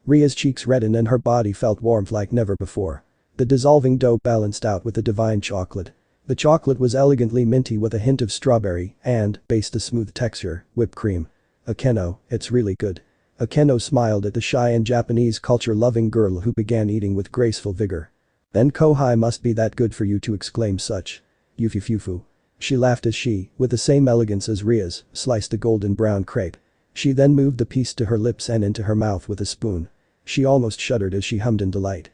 Ria's cheeks reddened and her body felt warmth like never before. The dissolving dough balanced out with the divine chocolate. The chocolate was elegantly minty with a hint of strawberry and, based a smooth texture, whipped cream. Akeno, it's really good. Akeno smiled at the shy and Japanese culture-loving girl who began eating with graceful vigor. Then Kohai must be that good for you to exclaim such. Yufufufu. She laughed as she, with the same elegance as Rias, sliced a golden brown crepe. She then moved the piece to her lips and into her mouth with a spoon. She almost shuddered as she hummed in delight.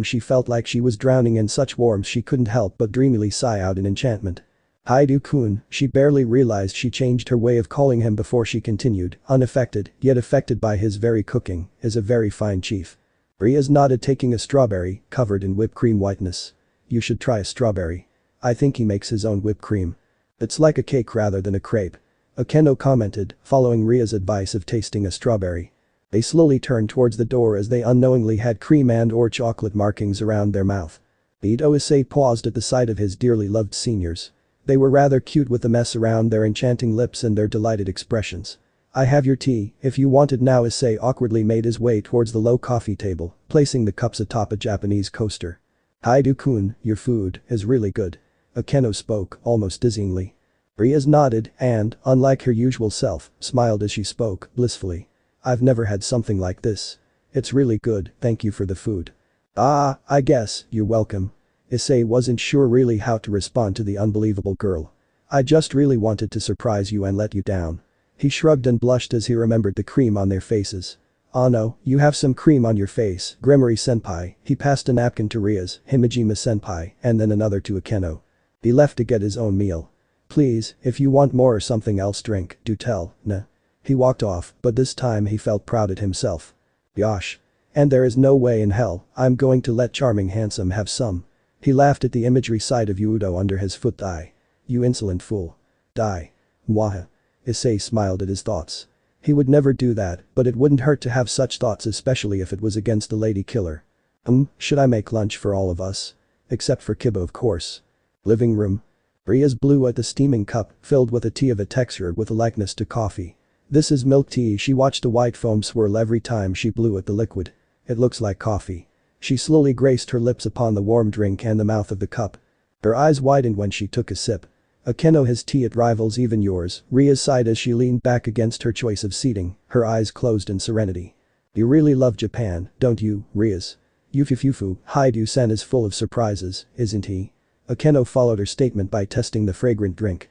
She felt like she was drowning in such warmth she couldn't help but dreamily sigh out in enchantment. Haidu-kun, she barely realized she changed her way of calling him before she continued, unaffected, yet affected by his very cooking, is a very fine chief. Rias nodded taking a strawberry, covered in whipped cream whiteness. You should try a strawberry. I think he makes his own whipped cream. It's like a cake rather than a crepe. Akeno commented, following Ria's advice of tasting a strawberry. They slowly turned towards the door as they unknowingly had cream and/or chocolate markings around their mouth. Issei paused at the sight of his dearly loved seniors. They were rather cute with the mess around their enchanting lips and their delighted expressions. I have your tea, if you want it now. Issei awkwardly made his way towards the low coffee table, placing the cups atop a Japanese coaster. Haidu-kun, your food is really good. Akeno spoke, almost dizzyingly. Rias nodded and, unlike her usual self, smiled as she spoke, blissfully. I've never had something like this. It's really good, thank you for the food. I guess, you're welcome. Issei wasn't sure really how to respond to the unbelievable girl. I just really wanted to surprise you and let you down. He shrugged and blushed as he remembered the cream on their faces. Oh no, you have some cream on your face, Gremory-senpai. He passed a napkin to Rias, Himejima-senpai, and then another to Akeno. He left to get his own meal. Please, if you want more or something else drink, do tell, nah. He walked off, but this time he felt proud at himself. Gosh. And there is no way in hell I'm going to let charming handsome have some. He laughed at the imagery sight of Yudo under his foot. Die. You insolent fool. Die. Mwaha. Issei smiled at his thoughts. He would never do that, but it wouldn't hurt to have such thoughts, especially if it was against the lady killer. Should I make lunch for all of us? Except for Kiba, of course. Living room. Rias blew at the steaming cup, filled with a tea of a texture with a likeness to coffee. This is milk tea. She watched the white foam swirl every time she blew at the liquid. It looks like coffee. She slowly graced her lips upon the warm drink and the mouth of the cup. Her eyes widened when she took a sip. Akeno, his tea it rivals even yours. Rias sighed as she leaned back against her choice of seating, her eyes closed in serenity. You really love Japan, don't you, Rias? Yufufufu, Haidu-san is full of surprises, isn't he? Akeno followed her statement by testing the fragrant drink.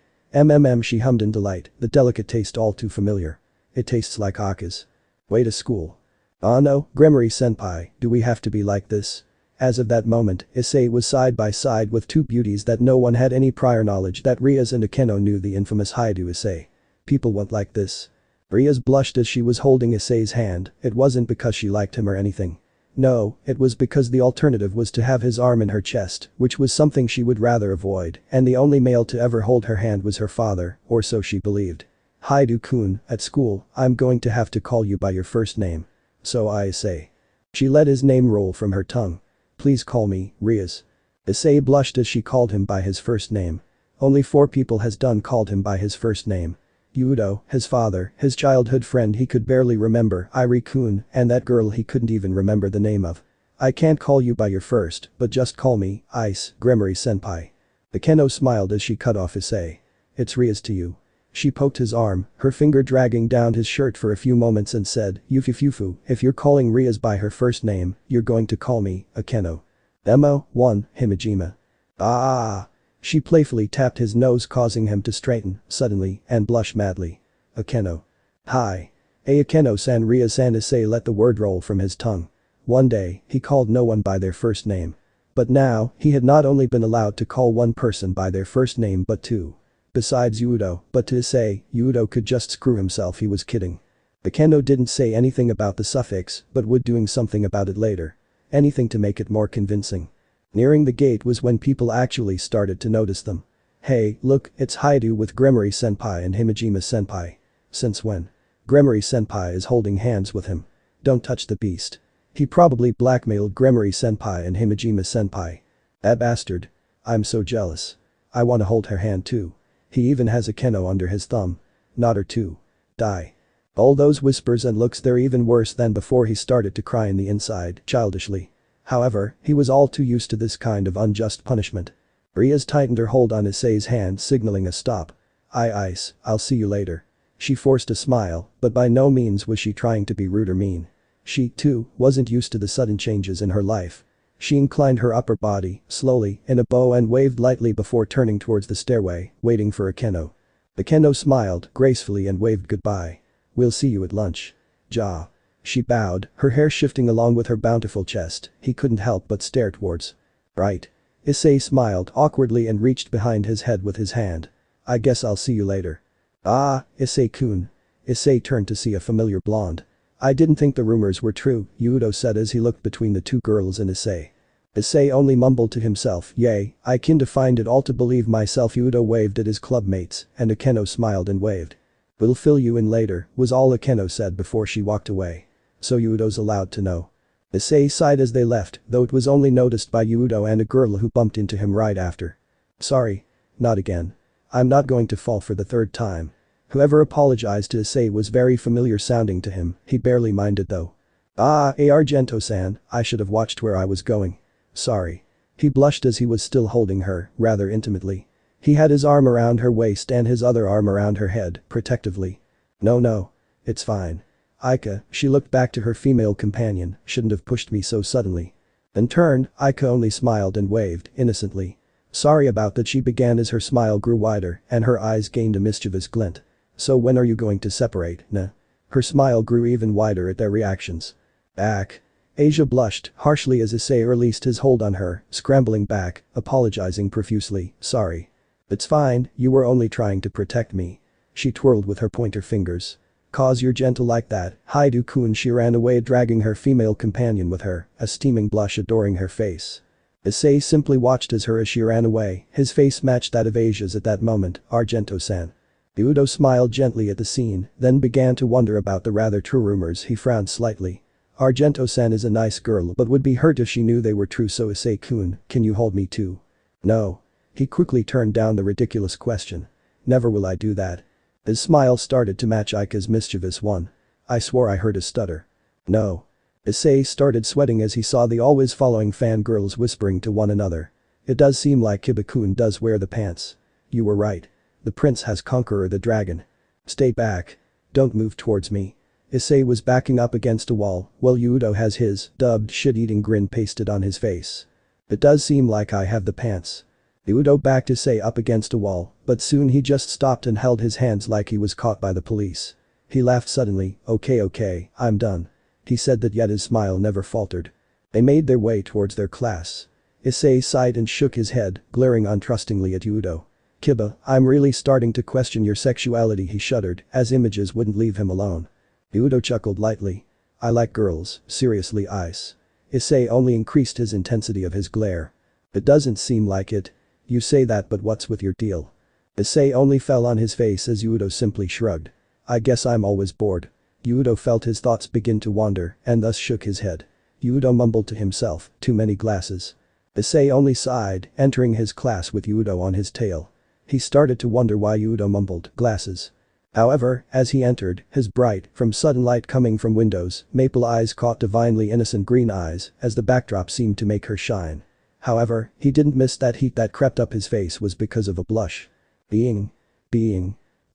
She hummed in delight, the delicate taste all too familiar. It tastes like Aka's. Way to school. Oh no, Gremory-senpai, do we have to be like this? As of that moment, Issei was side by side with two beauties that no one had any prior knowledge that Rias and Akeno knew, the infamous Haidu Issei. People weren't like this. Rias blushed as she was holding Issei's hand. It wasn't because she liked him or anything. No, it was because the alternative was to have his arm in her chest, which was something she would rather avoid, and the only male to ever hold her hand was her father, or so she believed. Haidu-kun, at school, I'm going to have to call you by your first name. So I say. She let his name roll from her tongue. Please call me, Rias. Issei blushed as she called him by his first name. Only 4 people has done called him by his first name. Yudo, his father, his childhood friend he could barely remember, Iri-kun, and that girl he couldn't even remember the name of. I can't call you by your first, but just call me, Ice, Gremory-senpai. Akeno smiled as she cut off Issei. It's Rias to you. She poked his arm, her finger dragging down his shirt for a few moments and said, Yufufufu, if you're calling Rias by her first name, you're going to call me, Akeno. Mo. 1, Himejima. Ah. She playfully tapped his nose causing him to straighten, suddenly, and blush madly. Akeno. Hi. Akeno-san Rias-san Issei let the word roll from his tongue. One day, he called no one by their first name. But now, he had not only been allowed to call one person by their first name but two. Besides Yudo, but to Issei, Yudo could just screw himself he was kidding. Akeno didn't say anything about the suffix but would doing something about it later. Anything to make it more convincing. Nearing the gate was when people actually started to notice them. Hey, look, it's Haidu with Gremory-senpai and Himejima-senpai. Since when? Gremory-senpai is holding hands with him. Don't touch the beast. He probably blackmailed Gremory-senpai and Himejima-senpai. That bastard. I'm so jealous. I wanna hold her hand too. He even has Akeno under his thumb. Not her too. Die. All those whispers and looks they're even worse than before he started to cry in the inside, childishly. However, he was all too used to this kind of unjust punishment. Rias tightened her hold on Issei's hand signaling a stop. Ice, I'll see you later. She forced a smile, but by no means was she trying to be rude or mean. She, too, wasn't used to the sudden changes in her life. She inclined her upper body, slowly, in a bow and waved lightly before turning towards the stairway, waiting for Akeno. Akeno smiled, gracefully and waved goodbye. We'll see you at lunch. Ja. She bowed, her hair shifting along with her bountiful chest, he couldn't help but stare towards. Right. Issei smiled awkwardly and reached behind his head with his hand. I guess I'll see you later. Ah, Issei-kun. Issei turned to see a familiar blonde. I didn't think the rumors were true, Yudo said as he looked between the two girls and Issei. Issei only mumbled to himself, yay, I kinda find it all to believe myself. Yudo waved at his clubmates, and Akeno smiled and waved. We'll fill you in later, was all Akeno said before she walked away. So Yudo's allowed to know. Issei sighed as they left, though it was only noticed by Yudo and a girl who bumped into him right after. Sorry. Not again. I'm not going to fall for the third time. Whoever apologized to Issei was very familiar sounding to him, he barely minded though. Ah, Argento-san, I should have watched where I was going. Sorry. He blushed as he was still holding her, rather intimately. He had his arm around her waist and his other arm around her head, protectively. No. It's fine. Aika, she looked back to her female companion, shouldn't have pushed me so suddenly. In turn, Aika only smiled and waved, innocently. Sorry about that she began as her smile grew wider and her eyes gained a mischievous glint. So when are you going to separate, nah? Her smile grew even wider at their reactions. Back. Asia blushed harshly as Issei released his hold on her, scrambling back, apologizing profusely, sorry. It's fine, you were only trying to protect me. She twirled with her pointer fingers. Cause you're gentle like that, Haidu-kun. She ran away dragging her female companion with her, a steaming blush adoring her face. Issei simply watched as she ran away, his face matched that of Asia's at that moment, Argento-san. Yudo smiled gently at the scene, then began to wonder about the rather true rumors. He frowned slightly. Argento-san is a nice girl but would be hurt if she knew they were true. So Issei-kun, can you hold me too? No. He quickly turned down the ridiculous question. Never will I do that. His smile started to match Aika's mischievous one. I swore I heard a stutter. No. Issei started sweating as he saw the always following fangirls whispering to one another. It does seem like Kiba-kun does wear the pants. You were right. The prince has Conqueror the dragon. Stay back. Don't move towards me. Issei was backing up against a wall, while Yudo has his dubbed shit-eating grin pasted on his face. It does seem like I have the pants. Yudo backed Issei up against a wall, but soon he just stopped and held his hands like he was caught by the police. He laughed suddenly, okay, I'm done. He said that yet his smile never faltered. They made their way towards their class. Issei sighed and shook his head, glaring untrustingly at Yudo. Kiba, I'm really starting to question your sexuality. He shuddered, as images wouldn't leave him alone. Yudo chuckled lightly. I like girls, seriously Ice. Issei only increased his intensity of his glare. It doesn't seem like it. You say that, but what's with your deal? Issei only fell on his face as Yudo simply shrugged. I guess I'm always bored. Yudo felt his thoughts begin to wander and thus shook his head. Yudo mumbled to himself, too many glasses. Issei only sighed, entering his class with Yudo on his tail. He started to wonder why Yudo mumbled, glasses. However, as he entered, his bright, from sudden light coming from windows, maple eyes caught divinely innocent green eyes as the backdrop seemed to make her shine. However, he didn't miss that heat that crept up his face was because of a blush.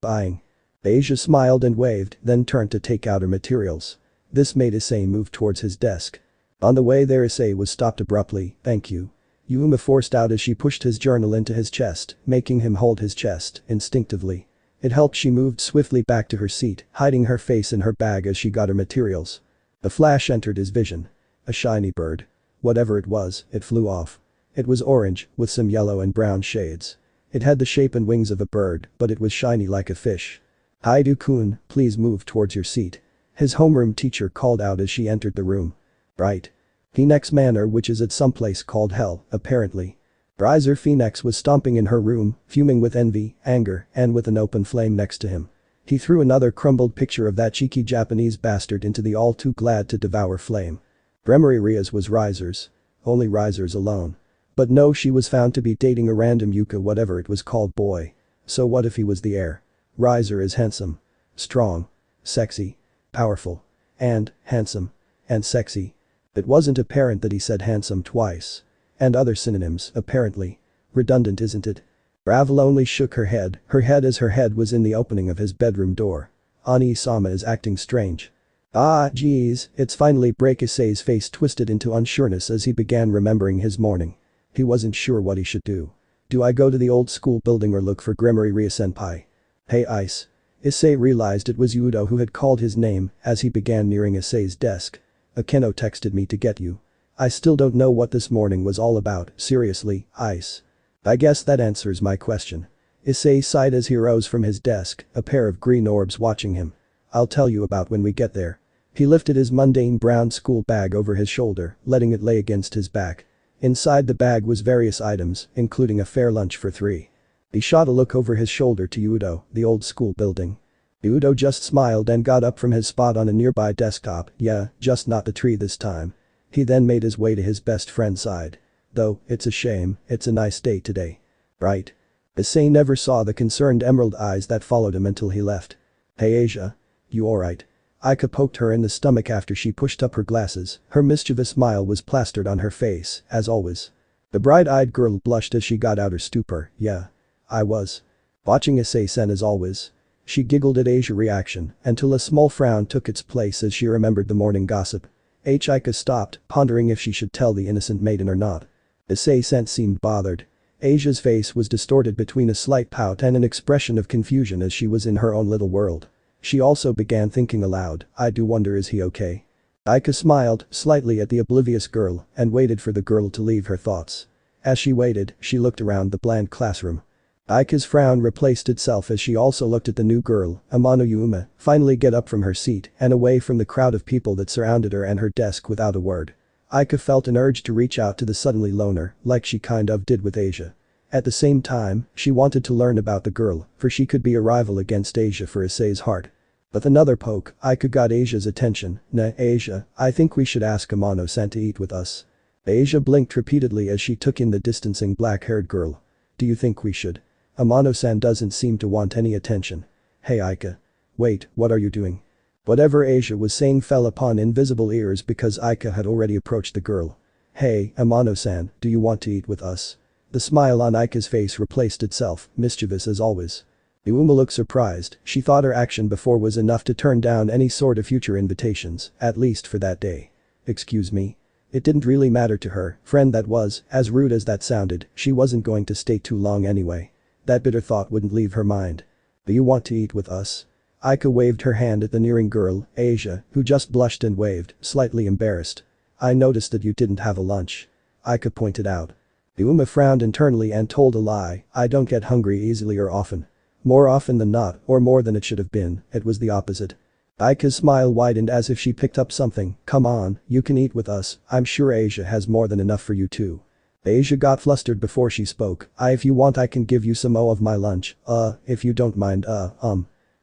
Buying. Asia smiled and waved, then turned to take out her materials. This made Issei move towards his desk. On the way there Issei was stopped abruptly. "Thank you." Yuma forced out as she pushed his journal into his chest, making him hold his chest, instinctively. It helped. She moved swiftly back to her seat, hiding her face in her bag as she got her materials. A flash entered his vision. A shiny bird. Whatever it was, it flew off. It was orange, with some yellow and brown shades. It had the shape and wings of a bird, but it was shiny like a fish. "Haidu-kun, please move towards your seat." His homeroom teacher called out as she entered the room. "Right. Phoenix Manor, which is at some place called Hell, apparently." Riser Phoenix was stomping in her room, fuming with envy, anger, and with an open flame next to him. He threw another crumbled picture of that cheeky Japanese bastard into the all too glad to devour flame. Gremory Rias was Riser's. Only Riser's alone. But no, she was found to be dating a random Yuka whatever it was called boy. So what if he was the heir? Riser is handsome. Strong. Sexy. Powerful. And handsome. And sexy. It wasn't apparent that he said handsome twice. And other synonyms, apparently. Redundant, isn't it? Ravel only shook her head as her head was in the opening of his bedroom door. Ani-sama is acting strange. Ah, geez, it's finally break. Issei's face twisted into unsureness as he began remembering his morning. He wasn't sure what he should do. Do I go to the old school building or look for Gremory Ria-senpai? Hey Ice. Issei realized it was Yudo who had called his name as he began nearing Issei's desk. Akeno texted me to get you. I still don't know what this morning was all about, seriously, Ice. I guess that answers my question. Issei sighed as he rose from his desk, a pair of green orbs watching him. I'll tell you about when we get there. He lifted his mundane brown school bag over his shoulder, letting it lay against his back. Inside the bag was various items, including a fair lunch for 3. He shot a look over his shoulder to Yudo, the old school building. Yudo just smiled and got up from his spot on a nearby desktop. Yeah, just not the tree this time. He then made his way to his best friend's side. Though, it's a shame, it's a nice day today. Right? Issei never saw the concerned emerald eyes that followed him until he left. Hey Asia. You alright? Aika poked her in the stomach after she pushed up her glasses. Her mischievous smile was plastered on her face, as always. The bright-eyed girl blushed as she got out her stupor. Yeah. I was. Watching Issei-sen as always. She giggled at Asia's reaction until a small frown took its place as she remembered the morning gossip. Aika stopped, pondering if she should tell the innocent maiden or not. Issei-sen seemed bothered. Asia's face was distorted between a slight pout and an expression of confusion as she was in her own little world. She also began thinking aloud, I do wonder, is he okay? Aika smiled slightly at the oblivious girl and waited for the girl to leave her thoughts. As she waited, she looked around the bland classroom. Aika's frown replaced itself as she also looked at the new girl, Amano Yuma, finally get up from her seat and away from the crowd of people that surrounded her and her desk without a word. Aika felt an urge to reach out to the suddenly loner, like she kind of did with Asia. At the same time, she wanted to learn about the girl, for she could be a rival against Asia for Issei's heart. With another poke, Aika got Asia's attention. Nah, Asia, I think we should ask Amano-san to eat with us. Asia blinked repeatedly as she took in the distancing black-haired girl. Do you think we should? Amano-san doesn't seem to want any attention. Hey Aika. Wait, what are you doing? Whatever Asia was saying fell upon invisible ears because Aika had already approached the girl. Hey, Amano-san, do you want to eat with us? The smile on Aika's face replaced itself, mischievous as always. Yuma looked surprised. She thought her action before was enough to turn down any sort of future invitations, at least for that day. Excuse me? It didn't really matter to her, friend that was, as rude as that sounded, she wasn't going to stay too long anyway. That bitter thought wouldn't leave her mind. Do you want to eat with us? Aika waved her hand at the nearing girl, Asia, who just blushed and waved, slightly embarrassed. I noticed that you didn't have a lunch. Aika pointed out. Yuma frowned internally and told a lie, I don't get hungry easily or often. More often than not, or more than it should have been, it was the opposite. Aika's smile widened as if she picked up something. Come on, you can eat with us, I'm sure Asia has more than enough for you too. Asia got flustered before she spoke. If you want I can give you some of my lunch, if you don't mind,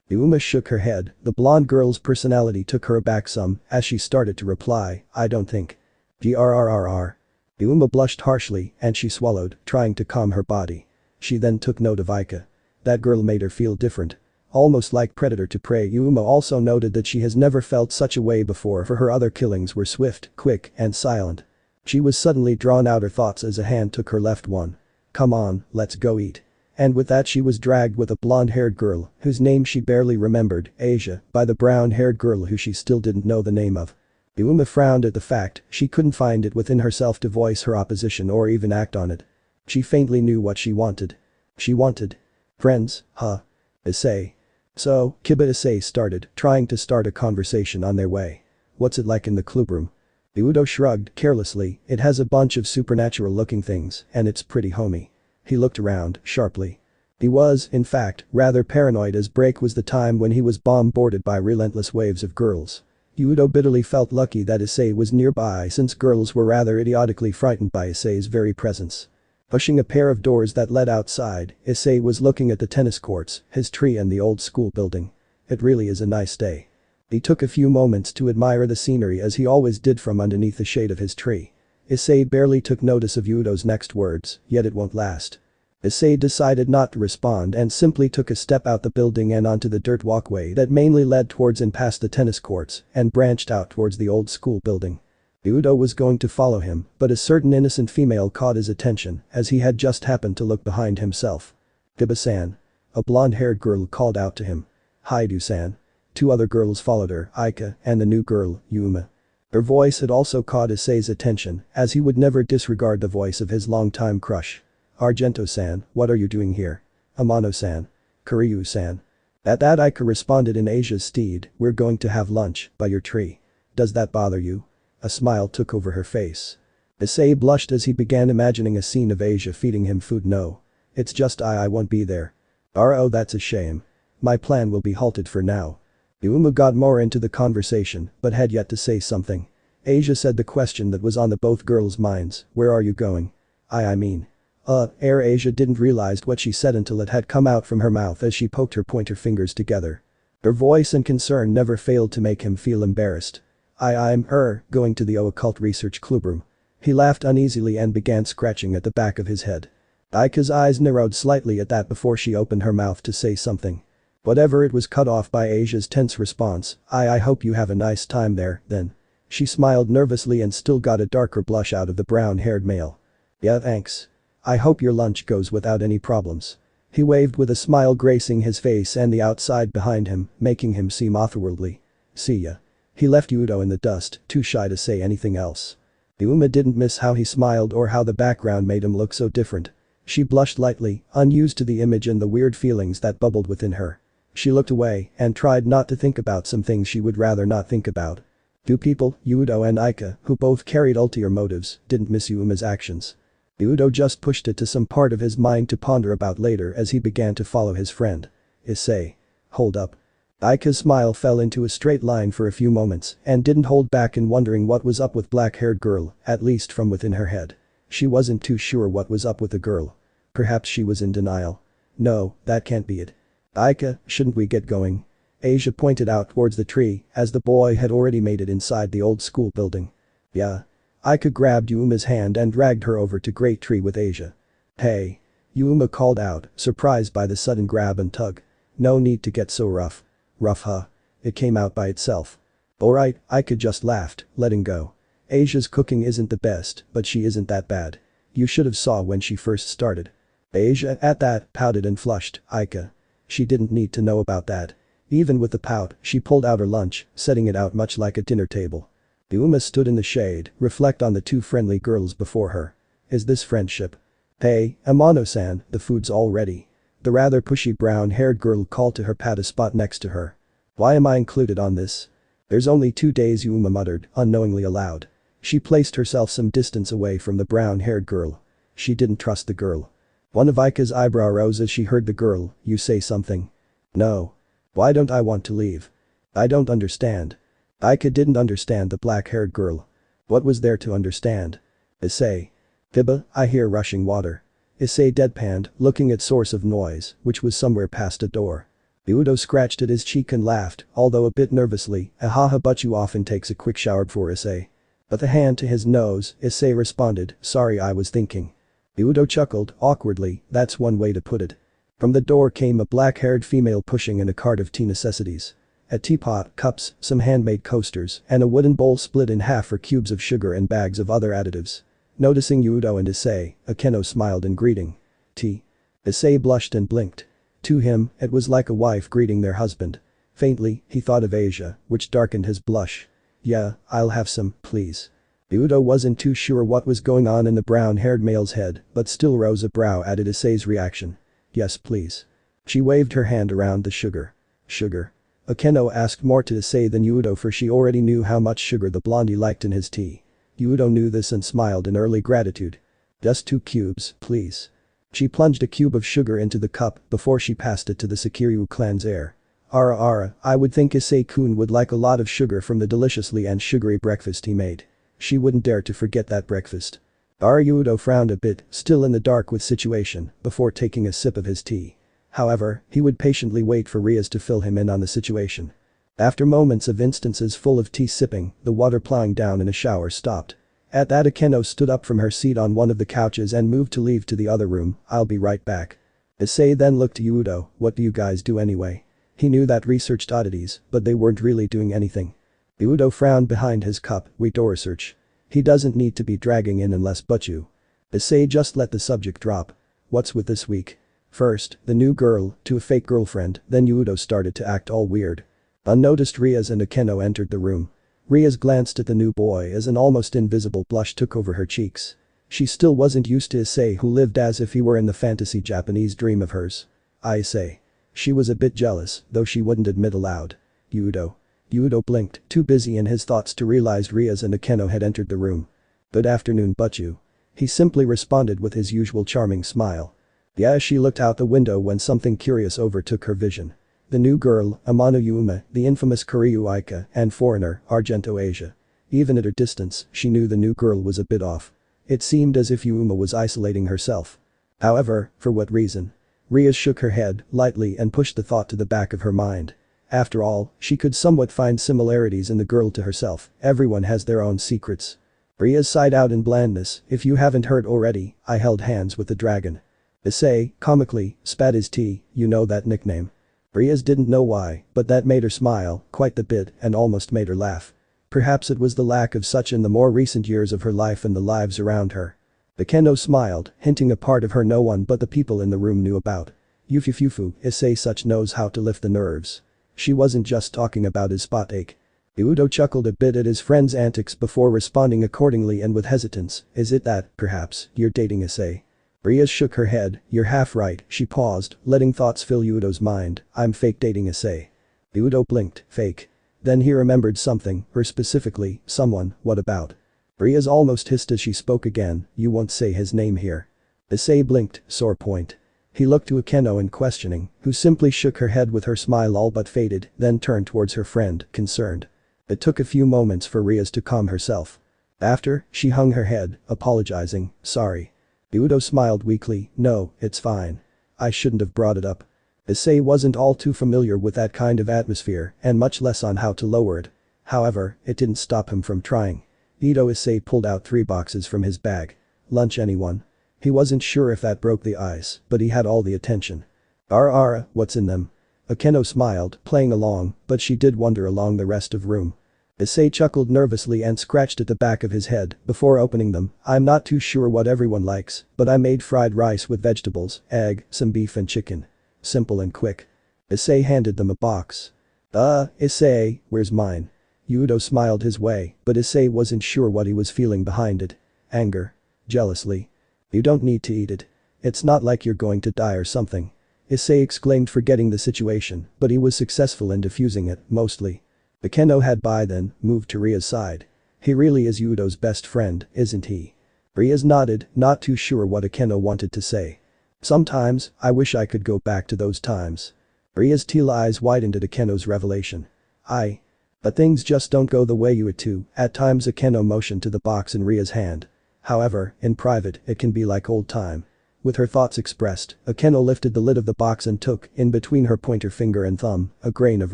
Yuma shook her head. The blonde girl's personality took her aback some as she started to reply, I don't think. Grrrr. Yuma blushed harshly and she swallowed, trying to calm her body. She then took note of Aika. That girl made her feel different. almost like predator to prey. Yuma also noted that she has never felt such a way before, for her other killings were swift, quick, and silent. She was suddenly drawn out her thoughts as a hand took her left one. "Come on, let's go eat." And with that she was dragged with a blonde-haired girl, whose name she barely remembered, Asia, by the brown-haired girl who she still didn't know the name of. Yuma frowned at the fact she couldn't find it within herself to voice her opposition or even act on it. She faintly knew what she wanted. She wanted friends, huh? Issei. So, Issei started, trying to start a conversation on their way. "What's it like in the clubroom?" Udo shrugged carelessly. "It has a bunch of supernatural-looking things, and it's pretty homey." He looked around, sharply. He was, in fact, rather paranoid, as break was the time when he was bombarded by relentless waves of girls. Udo bitterly felt lucky that Issei was nearby, since girls were rather idiotically frightened by Issei's very presence. Pushing a pair of doors that led outside, Issei was looking at the tennis courts, his tree and the old school building. "It really is a nice day." He took a few moments to admire the scenery, as he always did from underneath the shade of his tree. Issei barely took notice of Udo's next words, "Yet it won't last." Issei decided not to respond and simply took a step out the building and onto the dirt walkway that mainly led towards and past the tennis courts and branched out towards the old school building. Udo was going to follow him, but a certain innocent female caught his attention, as he had just happened to look behind himself. "Kiba-san." A blonde-haired girl called out to him. "Hi, Do-san." Two other girls followed her, Aika and the new girl, Yuma. Her voice had also caught Issei's attention, as he would never disregard the voice of his longtime crush. "Argento-san, what are you doing here?" "Amano-san." "Sekiryuu-san." At that, Aika responded in Asia's stead, "We're going to have lunch by your tree. Does that bother you?" A smile took over her face. Issei blushed as he began imagining a scene of Asia feeding him food. "No. It's just I won't be there." "Oh, that's a shame. My plan will be halted for now." Yuma got more into the conversation, but had yet to say something. Asia said the question that was on the both girls' minds, "Where are you going?" I mean. Asia didn't realize what she said until it had come out from her mouth as she poked her pointer fingers together. Her voice and concern never failed to make him feel embarrassed. I'm going to the occult research clubroom." He laughed uneasily and began scratching at the back of his head. Aika's eyes narrowed slightly at that before she opened her mouth to say something. Whatever, it was cut off by Asia's tense response. I hope you have a nice time there, then." She smiled nervously and still got a darker blush out of the brown-haired male. "Yeah, thanks. I hope your lunch goes without any problems." He waved with a smile gracing his face and the outside behind him, making him seem otherworldly. "See ya." He left Udo in the dust, too shy to say anything else. Yuma didn't miss how he smiled or how the background made him look so different. She blushed lightly, unused to the image and the weird feelings that bubbled within her. She looked away and tried not to think about some things she would rather not think about. Two people, Udo and Aika, who both carried ulterior motives, didn't miss Yuma's actions. Udo just pushed it to some part of his mind to ponder about later as he began to follow his friend. Issei. Hold up. Aika's smile fell into a straight line for a few moments and didn't hold back in wondering what was up with black-haired girl, at least from within her head. She wasn't too sure what was up with the girl. Perhaps she was in denial. "No, that can't be it." "Aika, shouldn't we get going?" Asia pointed out towards the tree, as the boy had already made it inside the old school building. "Yeah." Aika grabbed Yuma's hand and dragged her over to Great Tree with Asia. "Hey." Yuma called out, surprised by the sudden grab and tug. "No need to get so rough." "Rough, huh?" It came out by itself. "Alright," Aika just laughed, letting go. "Asia's cooking isn't the best, but she isn't that bad. You should have saw when she first started." Asia, at that, pouted and flushed. Aika. She didn't need to know about that. Even with the pout, she pulled out her lunch, setting it out much like a dinner table. Yuma stood in the shade, reflect on the two friendly girls before her. Is this friendship? "Hey, Amano-san, the food's all ready." The rather pushy brown-haired girl called to her pat a spot next to her. "Why am I included on this?" "There's only 2 days," Yuma muttered, unknowingly aloud. She placed herself some distance away from the brown-haired girl. She didn't trust the girl. One of Aika's eyebrow rose as she heard the girl, "You say something?" "No. Why don't I want to leave?" "I don't understand." Aika didn't understand the black-haired girl. What was there to understand? "Issei." "Tiba, I hear rushing water." Issei deadpanned, looking at source of noise, which was somewhere past a door. Udo scratched at his cheek and laughed, although a bit nervously. "Ahaha, but you often takes a quick shower before, Issei." With a hand to his nose, Issei responded, "Sorry, I was thinking." Udo chuckled, awkwardly. "That's one way to put it." From the door came a black-haired female pushing in a cart of tea necessities. A teapot, cups, some handmade coasters, and a wooden bowl split in half for cubes of sugar and bags of other additives. Noticing Yudo and Issei, Akeno smiled in greeting. Tea. Issei blushed and blinked. To him, it was like a wife greeting their husband. Faintly, he thought of Asia, which darkened his blush. Yeah, I'll have some, please. Yudo wasn't too sure what was going on in the brown-haired male's head, but still rose a brow at Issei's reaction. Yes please. She waved her hand around the sugar. Sugar? Akeno asked more to Issei than Yudo, for she already knew how much sugar the blondie liked in his tea. Yudo knew this and smiled in early gratitude. Just 2 cubes, please. She plunged a cube of sugar into the cup before she passed it to the Sekiryuu Clan's heir. Ara, I would think Issei-kun would like a lot of sugar from the deliciously and sugary breakfast he made. She wouldn't dare to forget that breakfast. Yudo frowned a bit, still in the dark with situation, before taking a sip of his tea. However, he would patiently wait for Rias to fill him in on the situation. After moments of instances full of tea sipping, the water plowing down in a shower stopped. At that, Akeno stood up from her seat on one of the couches and moved to leave to the other room. I'll be right back. Issei then looked to Yudo. What do you guys do anyway? He knew that researched oddities, but they weren't really doing anything. Yudo frowned behind his cup. We do research. He doesn't need to be dragging in unless but you. Issei just let the subject drop. What's with this week? First, the new girl, to a fake girlfriend, then Yudo started to act all weird. Unnoticed, Rias and Akeno entered the room. Rias glanced at the new boy as an almost invisible blush took over her cheeks. She still wasn't used to Issei, who lived as if he were in the fantasy Japanese dream of hers. Issei. She was a bit jealous, though she wouldn't admit aloud. Yudo. Yudo blinked, too busy in his thoughts to realize Rias and Akeno had entered the room. Good afternoon, Butchu. He simply responded with his usual charming smile. Yeah, she looked out the window when something curious overtook her vision. The new girl, Amano Yuma, the infamous Sekiryuu Aika, and foreigner, Argento Asia. Even at her distance, she knew the new girl was a bit off. It seemed as if Yuma was isolating herself. However, for what reason? Rias shook her head, lightly, and pushed the thought to the back of her mind. After all, she could somewhat find similarities in the girl to herself. Everyone has their own secrets. Rias sighed out in blandness. If you haven't heard already, I held hands with the dragon. Issei, comically, spat his tea. You know that nickname. Rias didn't know why, but that made her smile, quite the bit, and almost made her laugh. Perhaps it was the lack of such in the more recent years of her life and the lives around her. Akeno smiled, hinting a part of her no one but the people in the room knew about. Yufufufu, Issei such knows how to lift the nerves. She wasn't just talking about his spot ache. Yudo chuckled a bit at his friend's antics before responding accordingly and with hesitance. Is it that, perhaps, you're dating Issei? Rias shook her head. You're half right. She paused, letting thoughts fill Yudo's mind. I'm fake dating Issei. Yudo blinked. Fake. Then he remembered something, her specifically, someone. What about? Rias almost hissed as she spoke again. You won't say his name here. Issei blinked, sore point. He looked to Akeno in questioning, who simply shook her head with her smile all but faded, then turned towards her friend, concerned. It took a few moments for Rias to calm herself. After, she hung her head, apologizing. Sorry. Yudo smiled weakly. No, it's fine. I shouldn't have brought it up. Issei wasn't all too familiar with that kind of atmosphere, and much less on how to lower it. However, it didn't stop him from trying. Issei pulled out 3 boxes from his bag. Lunch, anyone? He wasn't sure if that broke the ice, but he had all the attention. What's in them? Akeno smiled, playing along, but she did wonder along the rest of room. Issei chuckled nervously and scratched at the back of his head before opening them. I'm not too sure what everyone likes, but I made fried rice with vegetables, egg, some beef and chicken. Simple and quick. Issei handed them a box. Issei, where's mine? Yudo smiled his way, but Issei wasn't sure what he was feeling behind it. Anger. Jealously. You don't need to eat it. It's not like you're going to die or something. Issei exclaimed, forgetting the situation, but he was successful in diffusing it, mostly. Akeno had by then moved to Ria's side. He really is Yudo's best friend, isn't he? Rias nodded, not too sure what Akeno wanted to say. Sometimes, I wish I could go back to those times. Ria's teal eyes widened at Akeno's revelation. But things just don't go the way you would to. At times Akeno motioned to the box in Ria's hand. However, in private, it can be like old time. With her thoughts expressed, Akeno lifted the lid of the box and took, in between her pointer finger and thumb, a grain of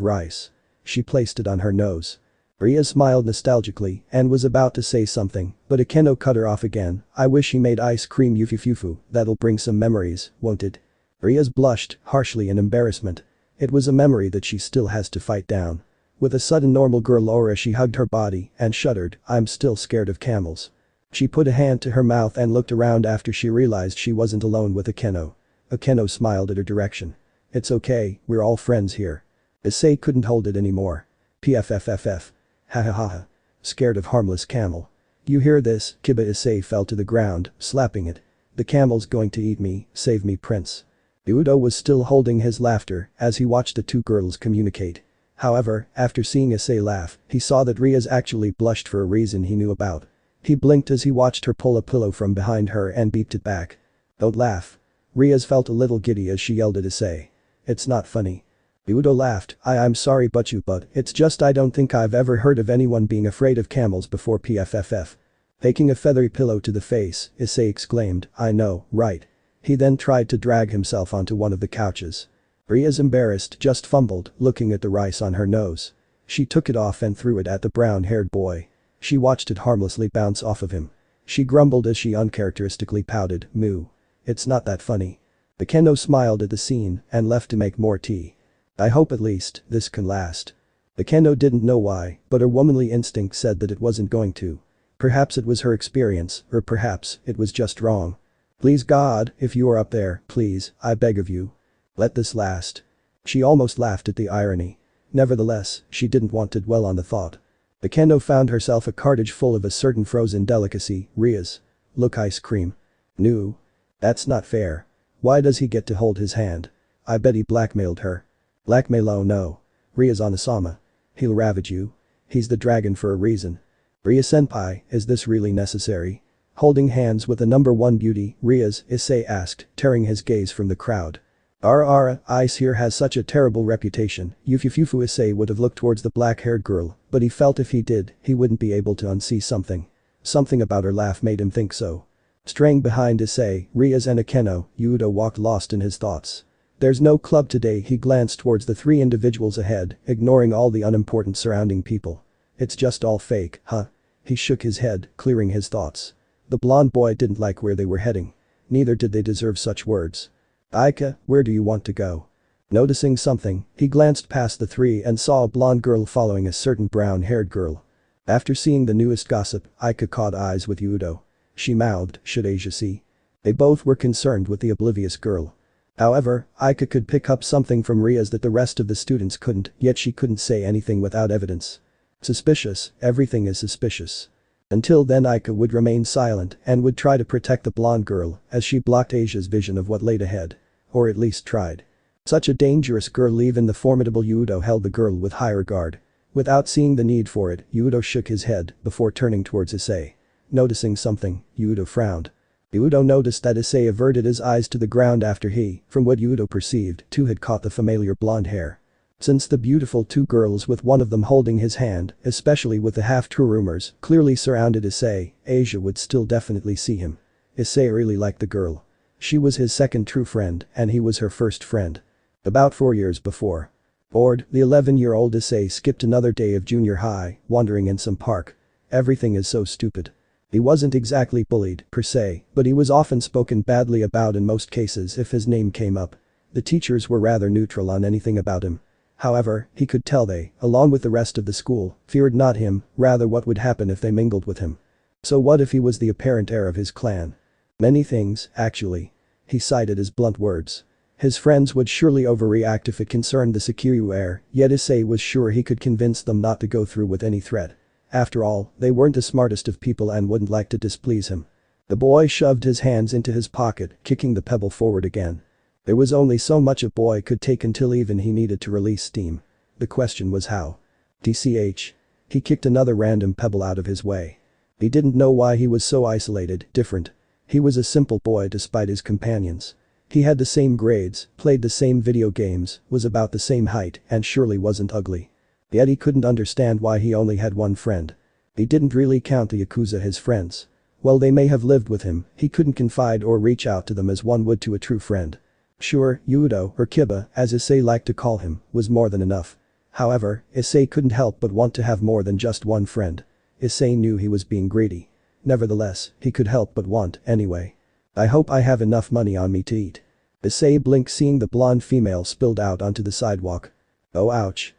rice. She placed it on her nose. Ria smiled nostalgically and was about to say something, but Akeno cut her off again. I wish he made ice cream yufufufu, that'll bring some memories, won't it? Rias blushed, harshly in embarrassment. It was a memory that she still has to fight down. With a sudden normal girl aura she hugged her body and shuddered, "I'm still scared of camels." She put a hand to her mouth and looked around after she realized she wasn't alone with Akeno. Akeno smiled at her direction. "It's okay, we're all friends here." Issei couldn't hold it anymore. "Pfffff. Ha ha ha ha. Scared of harmless camel. You hear this, Kiba?" Issei fell to the ground, slapping it. "The camel's going to eat me, save me prince." Udo was still holding his laughter as he watched the two girls communicate. However, after seeing Issei laugh, he saw that Rias actually blushed for a reason he knew about. He blinked as he watched her pull a pillow from behind her and beeped it back. "Don't laugh." Rias felt a little giddy as she yelled at Issei. "It's not funny." Udo laughed. I'm sorry but it's just I don't think I've ever heard of anyone being afraid of camels before pfff." Taking a feathery pillow to the face, Issei exclaimed, "I know, right." He then tried to drag himself onto one of the couches. Rias, embarrassed, just fumbled, looking at the rice on her nose. She took it off and threw it at the brown-haired boy. She watched it harmlessly bounce off of him. She grumbled as she uncharacteristically pouted, "Moo. It's not that funny." Akeno smiled at the scene and left to make more tea. "I hope at least this can last." Akeno didn't know why, but her womanly instinct said that it wasn't going to. Perhaps it was her experience, or perhaps it was just wrong. "Please God, if you are up there, please, I beg of you. Let this last." She almost laughed at the irony. Nevertheless, she didn't want to dwell on the thought. Akeno found herself a cartage full of a certain frozen delicacy. "Rias. Look, ice cream." "No. That's not fair. Why does he get to hold his hand? I bet he blackmailed her." "Blackmail? Oh no. Rias Onasama. He'll ravage you. He's the dragon for a reason." "Rias-senpai, is this really necessary?" Holding hands with the number one beauty, Rias, Issei asked, tearing his gaze from the crowd. Ice here has such a terrible reputation." Yufufufu Issei would have looked towards the black-haired girl, but he felt if he did, he wouldn't be able to unsee something. Something about her laugh made him think so. Straying behind Issei, Rias and Akeno, Udo walked lost in his thoughts. "There's no club today." He glanced towards the three individuals ahead, ignoring all the unimportant surrounding people. "It's just all fake, huh?" He shook his head, clearing his thoughts. The blonde boy didn't like where they were heading. Neither did they deserve such words. "Aika, where do you want to go?" Noticing something, he glanced past the three and saw a blonde girl following a certain brown-haired girl. After seeing the newest gossip, Aika caught eyes with Udo. She mouthed, "Should Asia see?" They both were concerned with the oblivious girl. However, Aika could pick up something from Rias that the rest of the students couldn't, yet she couldn't say anything without evidence. Suspicious, everything is suspicious. Until then Aika would remain silent and would try to protect the blonde girl as she blocked Asia's vision of what laid ahead. Or at least tried. Such a dangerous girl, even the formidable Udo held the girl with high regard. Without seeing the need for it, Udo shook his head before turning towards Issei. Noticing something, Udo frowned. Udo noticed that Issei averted his eyes to the ground after he, from what Udo perceived, too had caught the familiar blonde hair. Since the beautiful two girls with one of them holding his hand, especially with the half-true rumors, clearly surrounded Issei, Asia would still definitely see him. Issei really liked the girl. She was his second true friend and he was her first friend. About 4 years before. Bored, the 11-year-old Issei skipped another day of junior high, wandering in some park. Everything is so stupid. He wasn't exactly bullied, per se, but he was often spoken badly about in most cases if his name came up. The teachers were rather neutral on anything about him. However, he could tell they, along with the rest of the school, feared not him, rather what would happen if they mingled with him. So what if he was the apparent heir of his clan? Many things, actually. He cited his blunt words. His friends would surely overreact if it concerned the Sekiryuu heir, yet Issei was sure he could convince them not to go through with any threat. After all, they weren't the smartest of people and wouldn't like to displease him. The boy shoved his hands into his pocket, kicking the pebble forward again. There was only so much a boy could take until even he needed to release steam. The question was how. TCH. He kicked another random pebble out of his way. He didn't know why he was so isolated, different. He was a simple boy despite his companions. He had the same grades, played the same video games, was about the same height, and surely wasn't ugly. Yet he couldn't understand why he only had one friend. He didn't really count the Yakuza his friends. While they may have lived with him, he couldn't confide or reach out to them as one would to a true friend. Sure, Udo, or Kiba, as Issei liked to call him, was more than enough. However, Issei couldn't help but want to have more than just one friend. Issei knew he was being greedy. Nevertheless, he could help but want, anyway. I hope I have enough money on me to eat. Issei blinked, seeing the blonde female spilled out onto the sidewalk. Oh ouch.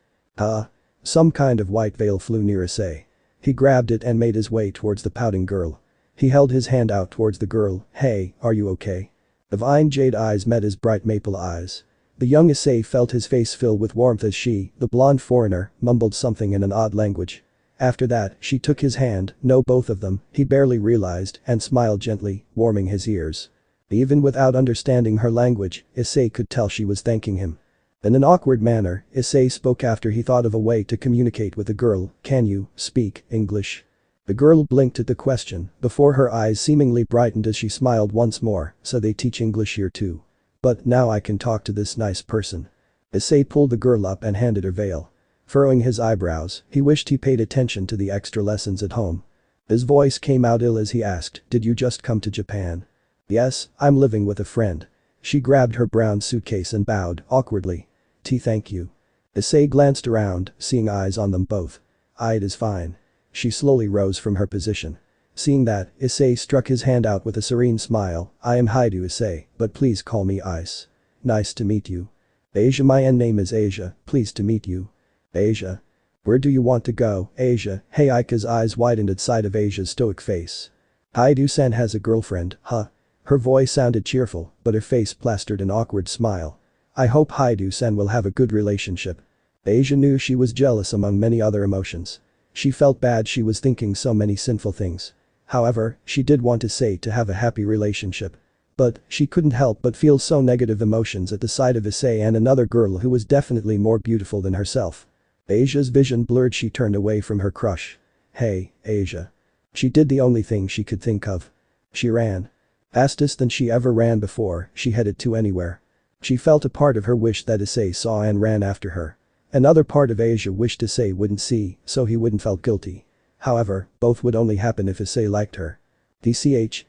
Some kind of white veil flew near Issei. He grabbed it and made his way towards the pouting girl. He held his hand out towards the girl. Hey, are you okay? The vine jade eyes met his bright maple eyes. The young Issei felt his face fill with warmth as she, the blonde foreigner, mumbled something in an odd language. After that, she took his hand, no both of them, he barely realized, and smiled gently, warming his ears. Even without understanding her language, Issei could tell she was thanking him. In an awkward manner, Issei spoke after he thought of a way to communicate with the girl. Can you speak English? The girl blinked at the question before her eyes seemingly brightened as she smiled once more. So they teach English here too. But now I can talk to this nice person. Issei pulled the girl up and handed her veil. Furrowing his eyebrows, he wished he paid attention to the extra lessons at home. His voice came out ill as he asked, did you just come to Japan? Yes, I'm living with a friend. She grabbed her brown suitcase and bowed awkwardly. Thank you. Issei glanced around, seeing eyes on them both. It is fine. She slowly rose from her position. Seeing that, Issei struck his hand out with a serene smile. I am Haidu Issei, but please call me Ice. Nice to meet you. Asia, my name is Asia, pleased to meet you. Asia. Where do you want to go, Asia? Hey, Aika's eyes widened at sight of Asia's stoic face. Haidu-san has a girlfriend, huh? Her voice sounded cheerful, but her face plastered an awkward smile. I hope Haidu-san will have a good relationship. Asia knew she was jealous among many other emotions. She felt bad she was thinking so many sinful things. However, she did want Issei to have a happy relationship. But, she couldn't help but feel so negative emotions at the sight of Issei and another girl who was definitely more beautiful than herself. Asia's vision blurred, she turned away from her crush. Hey, Asia. She did the only thing she could think of. She ran. Fastest than she ever ran before, she headed to anywhere. She felt a part of her wished that Issei saw and ran after her. Another part of Asia wished Issei wouldn't see, so he wouldn't felt guilty. However, both would only happen if Issei liked her. TCH.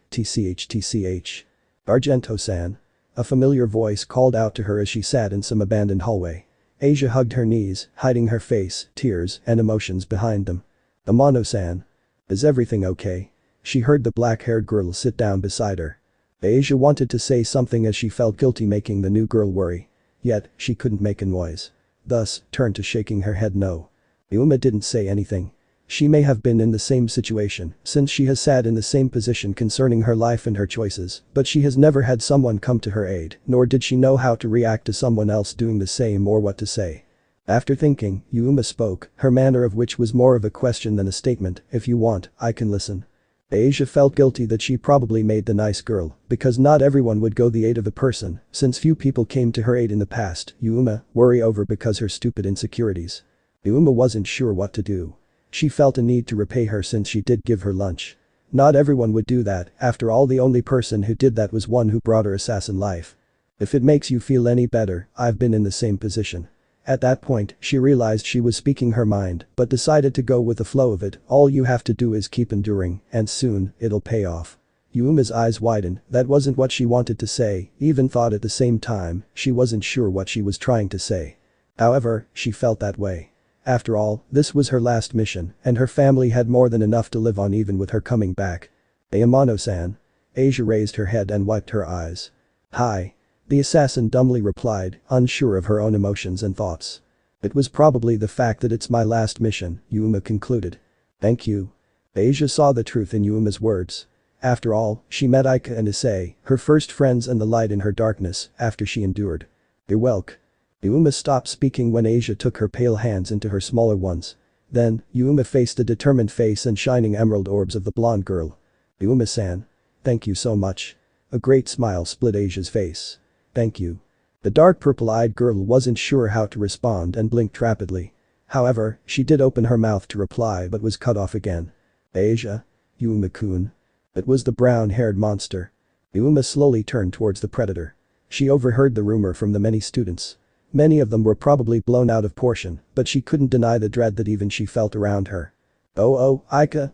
Argento-san. A familiar voice called out to her as she sat in some abandoned hallway. Asia hugged her knees, hiding her face, tears, and emotions behind them. Amano-san. Is everything okay? She heard the black-haired girl sit down beside her. Asia wanted to say something as she felt guilty making the new girl worry. Yet, she couldn't make a noise. Thus, turned to shaking her head no. Yuma didn't say anything. She may have been in the same situation, since she has sat in the same position concerning her life and her choices, but she has never had someone come to her aid, nor did she know how to react to someone else doing the same or what to say. After thinking, Yuma spoke, her manner of which was more of a question than a statement. If you want, I can listen. Asia felt guilty that she probably made the nice girl, because not everyone would go the aid of a person, since few people came to her aid in the past. Yuma, worry over because her stupid insecurities. Yuma wasn't sure what to do. She felt a need to repay her since she did give her lunch. Not everyone would do that, after all the only person who did that was one who brought her assassin life. If it makes you feel any better, I've been in the same position. At that point, she realized she was speaking her mind, but decided to go with the flow of it. All you have to do is keep enduring, and soon, it'll pay off. Yuma's eyes widened, that wasn't what she wanted to say, even thought at the same time, she wasn't sure what she was trying to say. However, she felt that way. After all, this was her last mission, and her family had more than enough to live on even with her coming back. Amano-san. Asia raised her head and wiped her eyes. Hi. The assassin dumbly replied, unsure of her own emotions and thoughts. It was probably the fact that it's my last mission, Yuma concluded. Thank you. Asia saw the truth in Yuma's words. After all, she met Aika and Issei, her first friends and the light in her darkness, after she endured. You're welcome. Yuma stopped speaking when Asia took her pale hands into her smaller ones. Then, Yuma faced the determined face and shining emerald orbs of the blonde girl. Yuma-san. Thank you so much. A great smile split Asia's face. Thank you. The dark purple-eyed girl wasn't sure how to respond and blinked rapidly. However, she did open her mouth to reply but was cut off again. Asia? Yuma-kun. It was the brown-haired monster. Yuma slowly turned towards the predator. She overheard the rumor from the many students. Many of them were probably blown out of proportion, but she couldn't deny the dread that even she felt around her. Oh, Aika,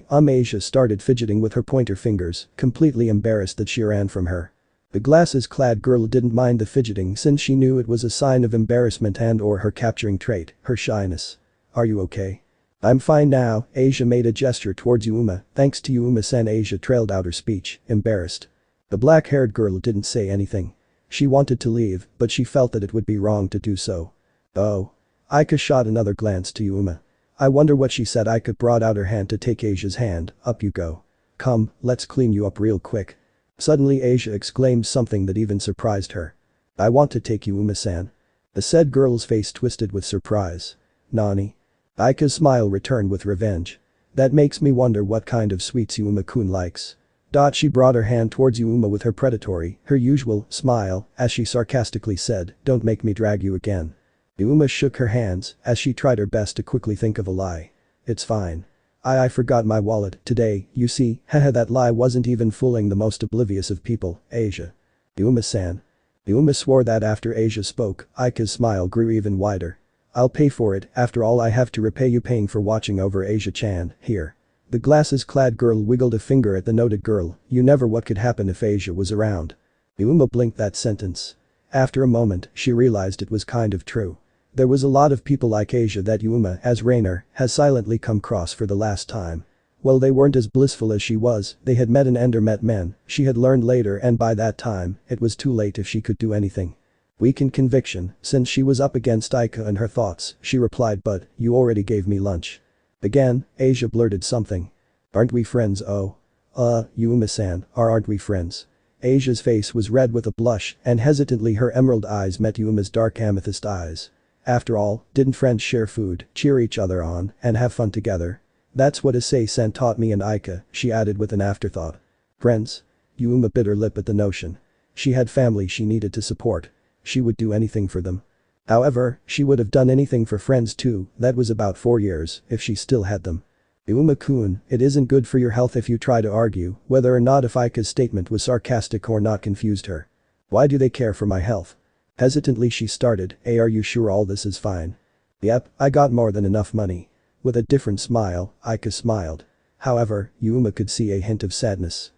Asia started fidgeting with her pointer fingers, completely embarrassed that she ran from her. The glasses-clad girl didn't mind the fidgeting since she knew it was a sign of embarrassment and/or her capturing trait, her shyness. Are you okay? I'm fine now, Asia made a gesture towards Yuma. Thanks to Yuma-san. Asia trailed out her speech, embarrassed. The black-haired girl didn't say anything. She wanted to leave, but she felt that it would be wrong to do so. Oh. Aika shot another glance to Yuma. I wonder what she said. Aika brought out her hand to take Asia's hand. Up you go. Come, let's clean you up real quick. Suddenly Asia exclaimed something that even surprised her. I want to take you, Uma-san. The said girl's face twisted with surprise. Nani? Aika's smile returned with revenge. That makes me wonder what kind of sweets Yuma-kun likes. She brought her hand towards Yuma with her predatory, her usual, smile, as she sarcastically said, don't make me drag you again. Yuma shook her hands, as she tried her best to quickly think of a lie. It's fine. I forgot my wallet today, you see, haha that lie wasn't even fooling the most oblivious of people, Asia. Yuma-san. Yuma swore that after Asia spoke, Aika's smile grew even wider. I'll pay for it, after all I have to repay you paying for watching over Asia-chan, here. The glasses-clad girl wiggled a finger at the noted girl, you never what could happen if Asia was around. Yuma blinked that sentence. After a moment, she realized it was kind of true. There was a lot of people like Asia that Yuma, as Raynare, has silently come across for the last time. Well, they weren't as blissful as she was, they had met and met men, she had learned later, and by that time, it was too late if she could do anything. Weak in conviction, since she was up against Aika and her thoughts, she replied, but, you already gave me lunch. Again, Asia blurted something. Aren't we friends? Oh. Yuma-san, aren't we friends? Asia's face was red with a blush, and hesitantly her emerald eyes met Yuma's dark amethyst eyes. After all, didn't friends share food, cheer each other on, and have fun together? That's what Issei-san taught me and Aika, she added with an afterthought. Friends? Yuma bit her lip at the notion. She had family she needed to support. She would do anything for them. However, she would have done anything for friends too, that was about 4 years, if she still had them. Yuma-kun, it isn't good for your health if you try to argue, whether or not if Aika's statement was sarcastic or not confused her. Why do they care for my health? Hesitantly she started, hey, are you sure all this is fine? Yep, I got more than enough money. With a different smile, Aika smiled. However, Yuma could see a hint of sadness.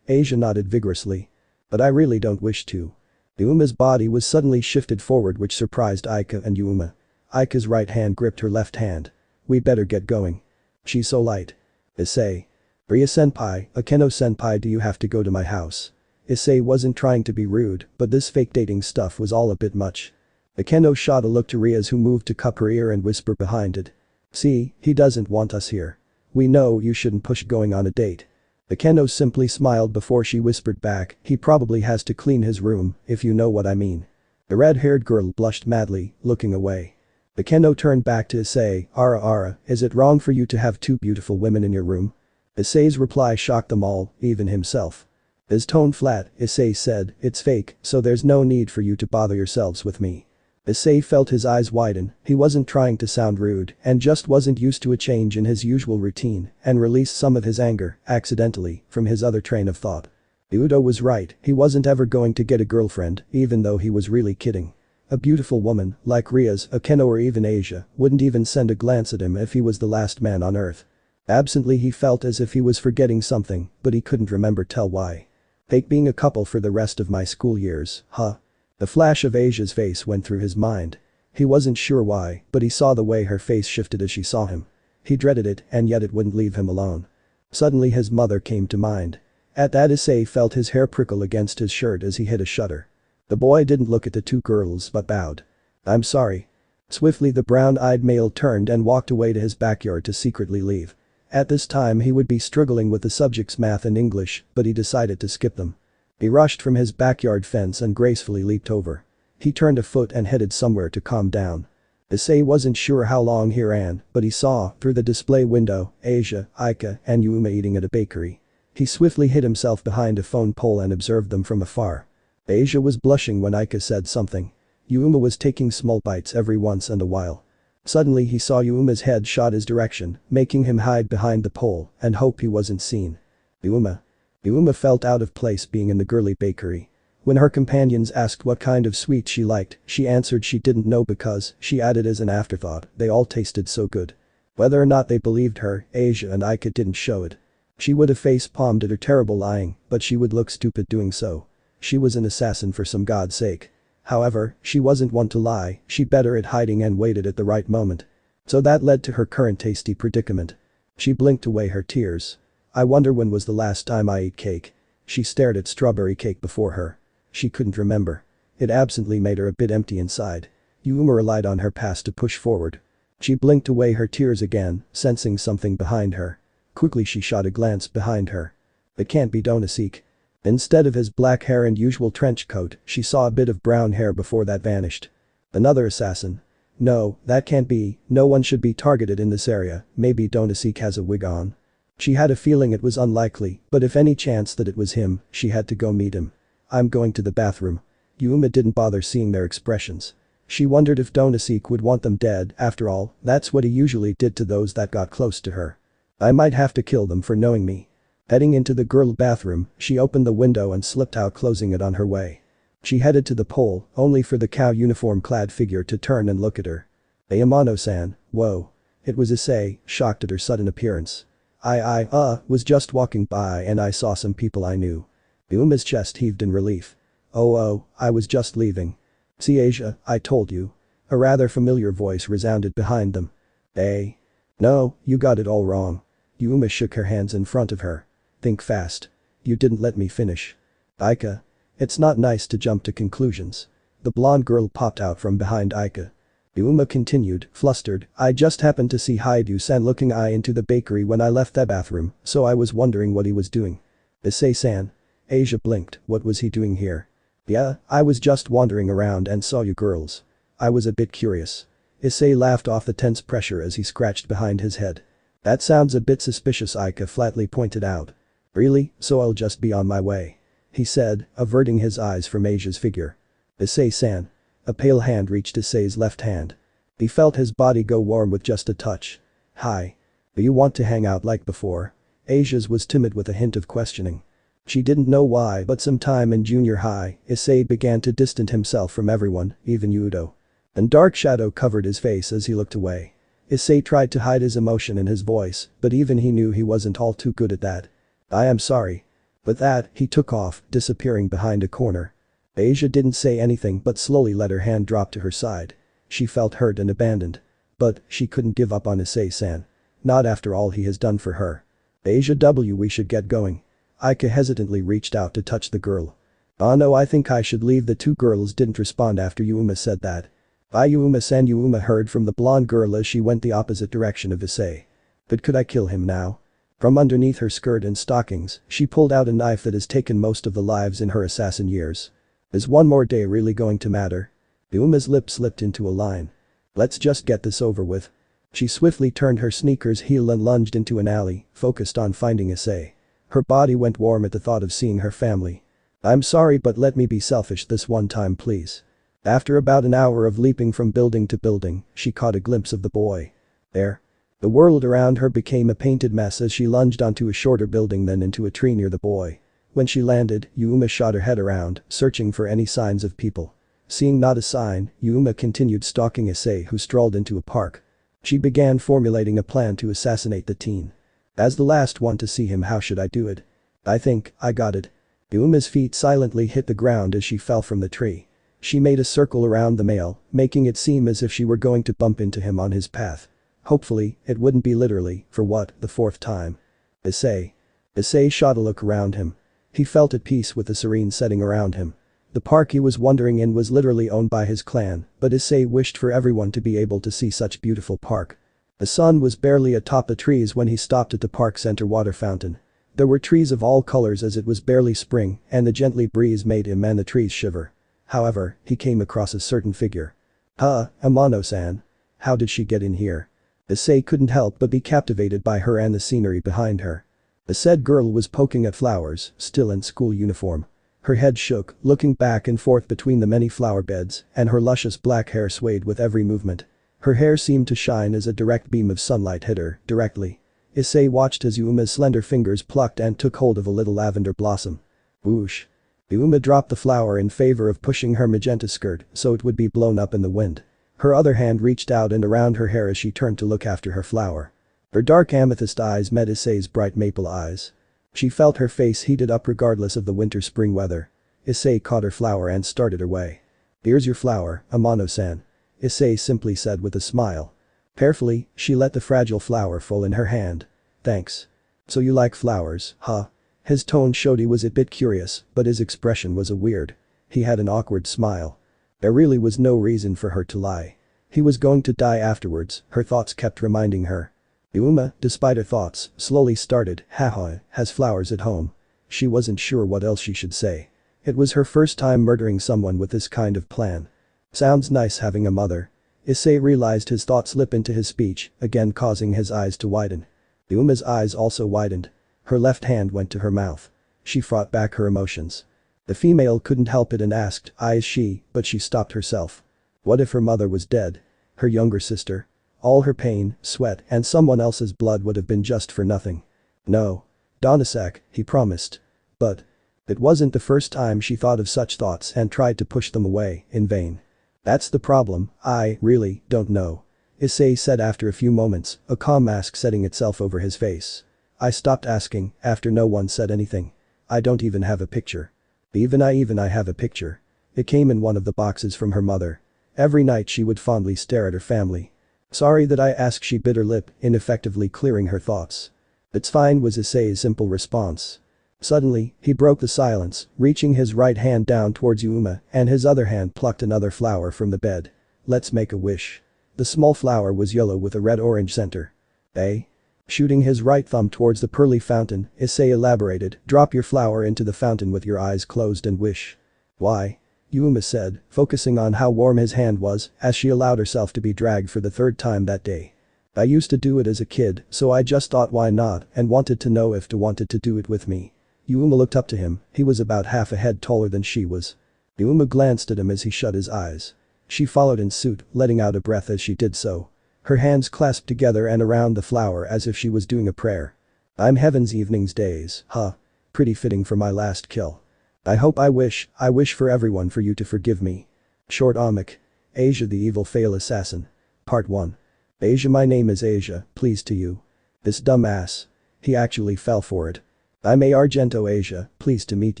Asia nodded vigorously. But I really don't wish to. Yuma's body was suddenly shifted forward which surprised Aika and Yuma. Aika's right hand gripped her left hand. We better get going. She's so light. Issei. Rias-senpai, Akeno-senpai, do you have to go to my house? Issei wasn't trying to be rude, but this fake dating stuff was all a bit much. Akeno shot a look to Rias who moved to cup her ear and whisper behind it. See, he doesn't want us here. We know you shouldn't push going on a date. Akeno simply smiled before she whispered back, he probably has to clean his room, if you know what I mean. The red-haired girl blushed madly, looking away. Akeno turned back to Issei, Ara, is it wrong for you to have 2 beautiful women in your room? Issei's reply shocked them all, even himself. His tone flat, Issei said, it's fake, so there's no need for you to bother yourselves with me. Issei felt his eyes widen, he wasn't trying to sound rude and just wasn't used to a change in his usual routine and released some of his anger, accidentally, from his other train of thought. Udo was right, he wasn't ever going to get a girlfriend, even though he was really kidding. A beautiful woman, like Rias, Akeno or even Asia, wouldn't even send a glance at him if he was the last man on earth. Absently he felt as if he was forgetting something, but he couldn't remember tell why. Fake being a couple for the rest of my school years, huh? The flash of Asia's face went through his mind. He wasn't sure why, but he saw the way her face shifted as she saw him. He dreaded it, and yet it wouldn't leave him alone. Suddenly his mother came to mind. At that Issei felt his hair prickle against his shirt as he hit a shudder. The boy didn't look at the 2 girls but bowed. I'm sorry. Swiftly the brown-eyed male turned and walked away to his backyard to secretly leave. At this time he would be struggling with the subjects math and English, but he decided to skip them. He rushed from his backyard fence and gracefully leaped over. He turned a foot and headed somewhere to calm down. Issei wasn't sure how long he ran, but he saw, through the display window, Asia, Aika, and Yuma eating at a bakery. He swiftly hid himself behind a phone pole and observed them from afar. Asia was blushing when Aika said something. Yuma was taking small bites every once in a while. Suddenly he saw Yuma's head shot his direction, making him hide behind the pole and hope he wasn't seen. Yuma felt out of place being in the girly bakery. When her companions asked what kind of sweets she liked, she answered she didn't know because, she added as an afterthought, they all tasted so good. Whether or not they believed her, Asia and Aika didn't show it. She would have face-palmed at her terrible lying, but she would look stupid doing so. She was an assassin for some God's sake. However, she wasn't one to lie, she better at hiding and waited at the right moment. So that led to her current tasty predicament. She blinked away her tears. I wonder when was the last time I ate cake. She stared at strawberry cake before her. She couldn't remember. It absently made her a bit empty inside. Yuma relied on her past to push forward. She blinked away her tears again, sensing something behind her. Quickly she shot a glance behind her. It can't be Donosek. Instead of his black hair and usual trench coat, she saw a bit of brown hair before that vanished. Another assassin. No, that can't be, no one should be targeted in this area, maybe Donosek has a wig on. She had a feeling it was unlikely, but if any chance that it was him, she had to go meet him. I'm going to the bathroom. Yuma didn't bother seeing their expressions. She wondered if Donosek would want them dead, after all, that's what he usually did to those that got close to her. I might have to kill them for knowing me. Heading into the girl bathroom, she opened the window and slipped out, closing it on her way. She headed to the pole, only for the cow uniform-clad figure to turn and look at her. Amano-san, whoa. It was Issei, shocked at her sudden appearance. I was just walking by and I saw some people I knew. Yuma's chest heaved in relief. Oh, I was just leaving. See Asia, I told you. A rather familiar voice resounded behind them. Hey. No, you got it all wrong. Yuma shook her hands in front of her. Think fast. You didn't let me finish. Aika. It's not nice to jump to conclusions. The blonde girl popped out from behind Aika. Yuma continued, flustered, I just happened to see Haidu-san looking into the bakery when I left that bathroom, so I was wondering what he was doing. Issei-san. Asia blinked, what was he doing here? Yeah, I was just wandering around and saw you girls. I was a bit curious. Issei laughed off the tense pressure as he scratched behind his head. That sounds a bit suspicious, Aika flatly pointed out. Really, so I'll just be on my way. He said, averting his eyes from Asia's figure. Issei-san. A pale hand reached Issei's left hand. He felt his body go warm with just a touch. Hi. Do you want to hang out like before? Asia's was timid with a hint of questioning. She didn't know why, but sometime in junior high, Issei began to distance himself from everyone, even Udo. And dark shadow covered his face as he looked away. Issei tried to hide his emotion in his voice, but even he knew he wasn't all too good at that. I am sorry. With that, he took off, disappearing behind a corner. Asia didn't say anything but slowly let her hand drop to her side. She felt hurt and abandoned. But, she couldn't give up on Issei-san. Not after all he has done for her. Asia we should get going. Aika hesitantly reached out to touch the girl. Oh no, I think I should leave. The two girls didn't respond after Yuma said that. Yuma-san. Yuma heard from the blonde girl as she went the opposite direction of Issei. But could I kill him now? From underneath her skirt and stockings, she pulled out a knife that has taken most of the lives in her assassin years. Is one more day really going to matter? Yuma's lip slipped into a line. Let's just get this over with. She swiftly turned her sneaker's heel and lunged into an alley, focused on finding Issei. Her body went warm at the thought of seeing her family. I'm sorry, but let me be selfish this one time please. After about an hour of leaping from building to building, she caught a glimpse of the boy. There. The world around her became a painted mess as she lunged onto a shorter building then into a tree near the boy. When she landed, Yuma shot her head around, searching for any signs of people. Seeing not a sign, Yuma continued stalking Issei, who strolled into a park. She began formulating a plan to assassinate the teen. As the last one to see him, how should I do it? I think, I got it. Yuma's feet silently hit the ground as she fell from the tree. She made a circle around the male, making it seem as if she were going to bump into him on his path. Hopefully, it wouldn't be literally, for what, the fourth time. Issei. Issei shot a look around him. He felt at peace with the serene setting around him. The park he was wandering in was literally owned by his clan, but Issei wished for everyone to be able to see such beautiful park. The sun was barely atop the trees when he stopped at the park center water fountain. There were trees of all colors as it was barely spring, and the gently breeze made him and the trees shiver. However, he came across a certain figure. Amano-san. How did she get in here? Issei couldn't help but be captivated by her and the scenery behind her. The said girl was poking at flowers, still in school uniform. Her head shook, looking back and forth between the many flower beds, and her luscious black hair swayed with every movement. Her hair seemed to shine as a direct beam of sunlight hit her, directly. Issei watched as Yuma's slender fingers plucked and took hold of a little lavender blossom. Whoosh. Yuma dropped the flower in favor of pushing her magenta skirt so it would be blown up in the wind. Her other hand reached out and around her hair as she turned to look after her flower. Her dark amethyst eyes met Issei's bright maple eyes. She felt her face heated up regardless of the winter-spring weather. Issei caught her flower and started her way. Here's your flower, Amano-san. Issei simply said with a smile. Carefully, she let the fragile flower fall in her hand. Thanks. So you like flowers, huh? His tone showed he was a bit curious, but his expression was a weird. He had an awkward smile. There really was no reason for her to lie. He was going to die afterwards, her thoughts kept reminding her. Yuma, despite her thoughts, slowly started, haha, has flowers at home. She wasn't sure what else she should say. It was her first time murdering someone with this kind of plan. Sounds nice having a mother. Issei realized his thought slip into his speech, again causing his eyes to widen. Yuma's eyes also widened. Her left hand went to her mouth. She fought back her emotions. The female couldn't help it and asked, is she, but she stopped herself. What if her mother was dead? Her younger sister? All her pain, sweat, and someone else's blood would have been just for nothing. No. Donasak, he promised. But. It wasn't the first time she thought of such thoughts and tried to push them away, in vain. That's the problem, I really don't know. Issei said after a few moments, a calm mask setting itself over his face. I stopped asking, after no one said anything. I don't even have a picture. Even I have a picture. It came in one of the boxes from her mother. Every night she would fondly stare at her family. Sorry that I asked, she bit her lip, ineffectively clearing her thoughts. It's fine, was Issei's simple response. Suddenly, he broke the silence, reaching his right hand down towards Yuma and his other hand plucked another flower from the bed. Let's make a wish. The small flower was yellow with a red-orange center. Eh? Shooting his right thumb towards the pearly fountain, Issei elaborated, drop your flower into the fountain with your eyes closed and wish. Why? Yuma said, focusing on how warm his hand was as she allowed herself to be dragged for the third time that day. I used to do it as a kid, so I just thought why not and wanted to know if to wanted to do it with me. Yuma looked up to him, he was about half a head taller than she was. Yuma glanced at him as he shut his eyes. She followed in suit, letting out a breath as she did so. Her hands clasped together and around the flower as if she was doing a prayer. I'm heaven's evenings days, huh? Pretty fitting for my last kill. I wish for everyone for you to forgive me. Short Omic. Asia the Evil Fail Assassin. Part 1. Asia, my name is Asia, pleased to you. This dumb ass. He actually fell for it. I'm A. Argento Asia, pleased to meet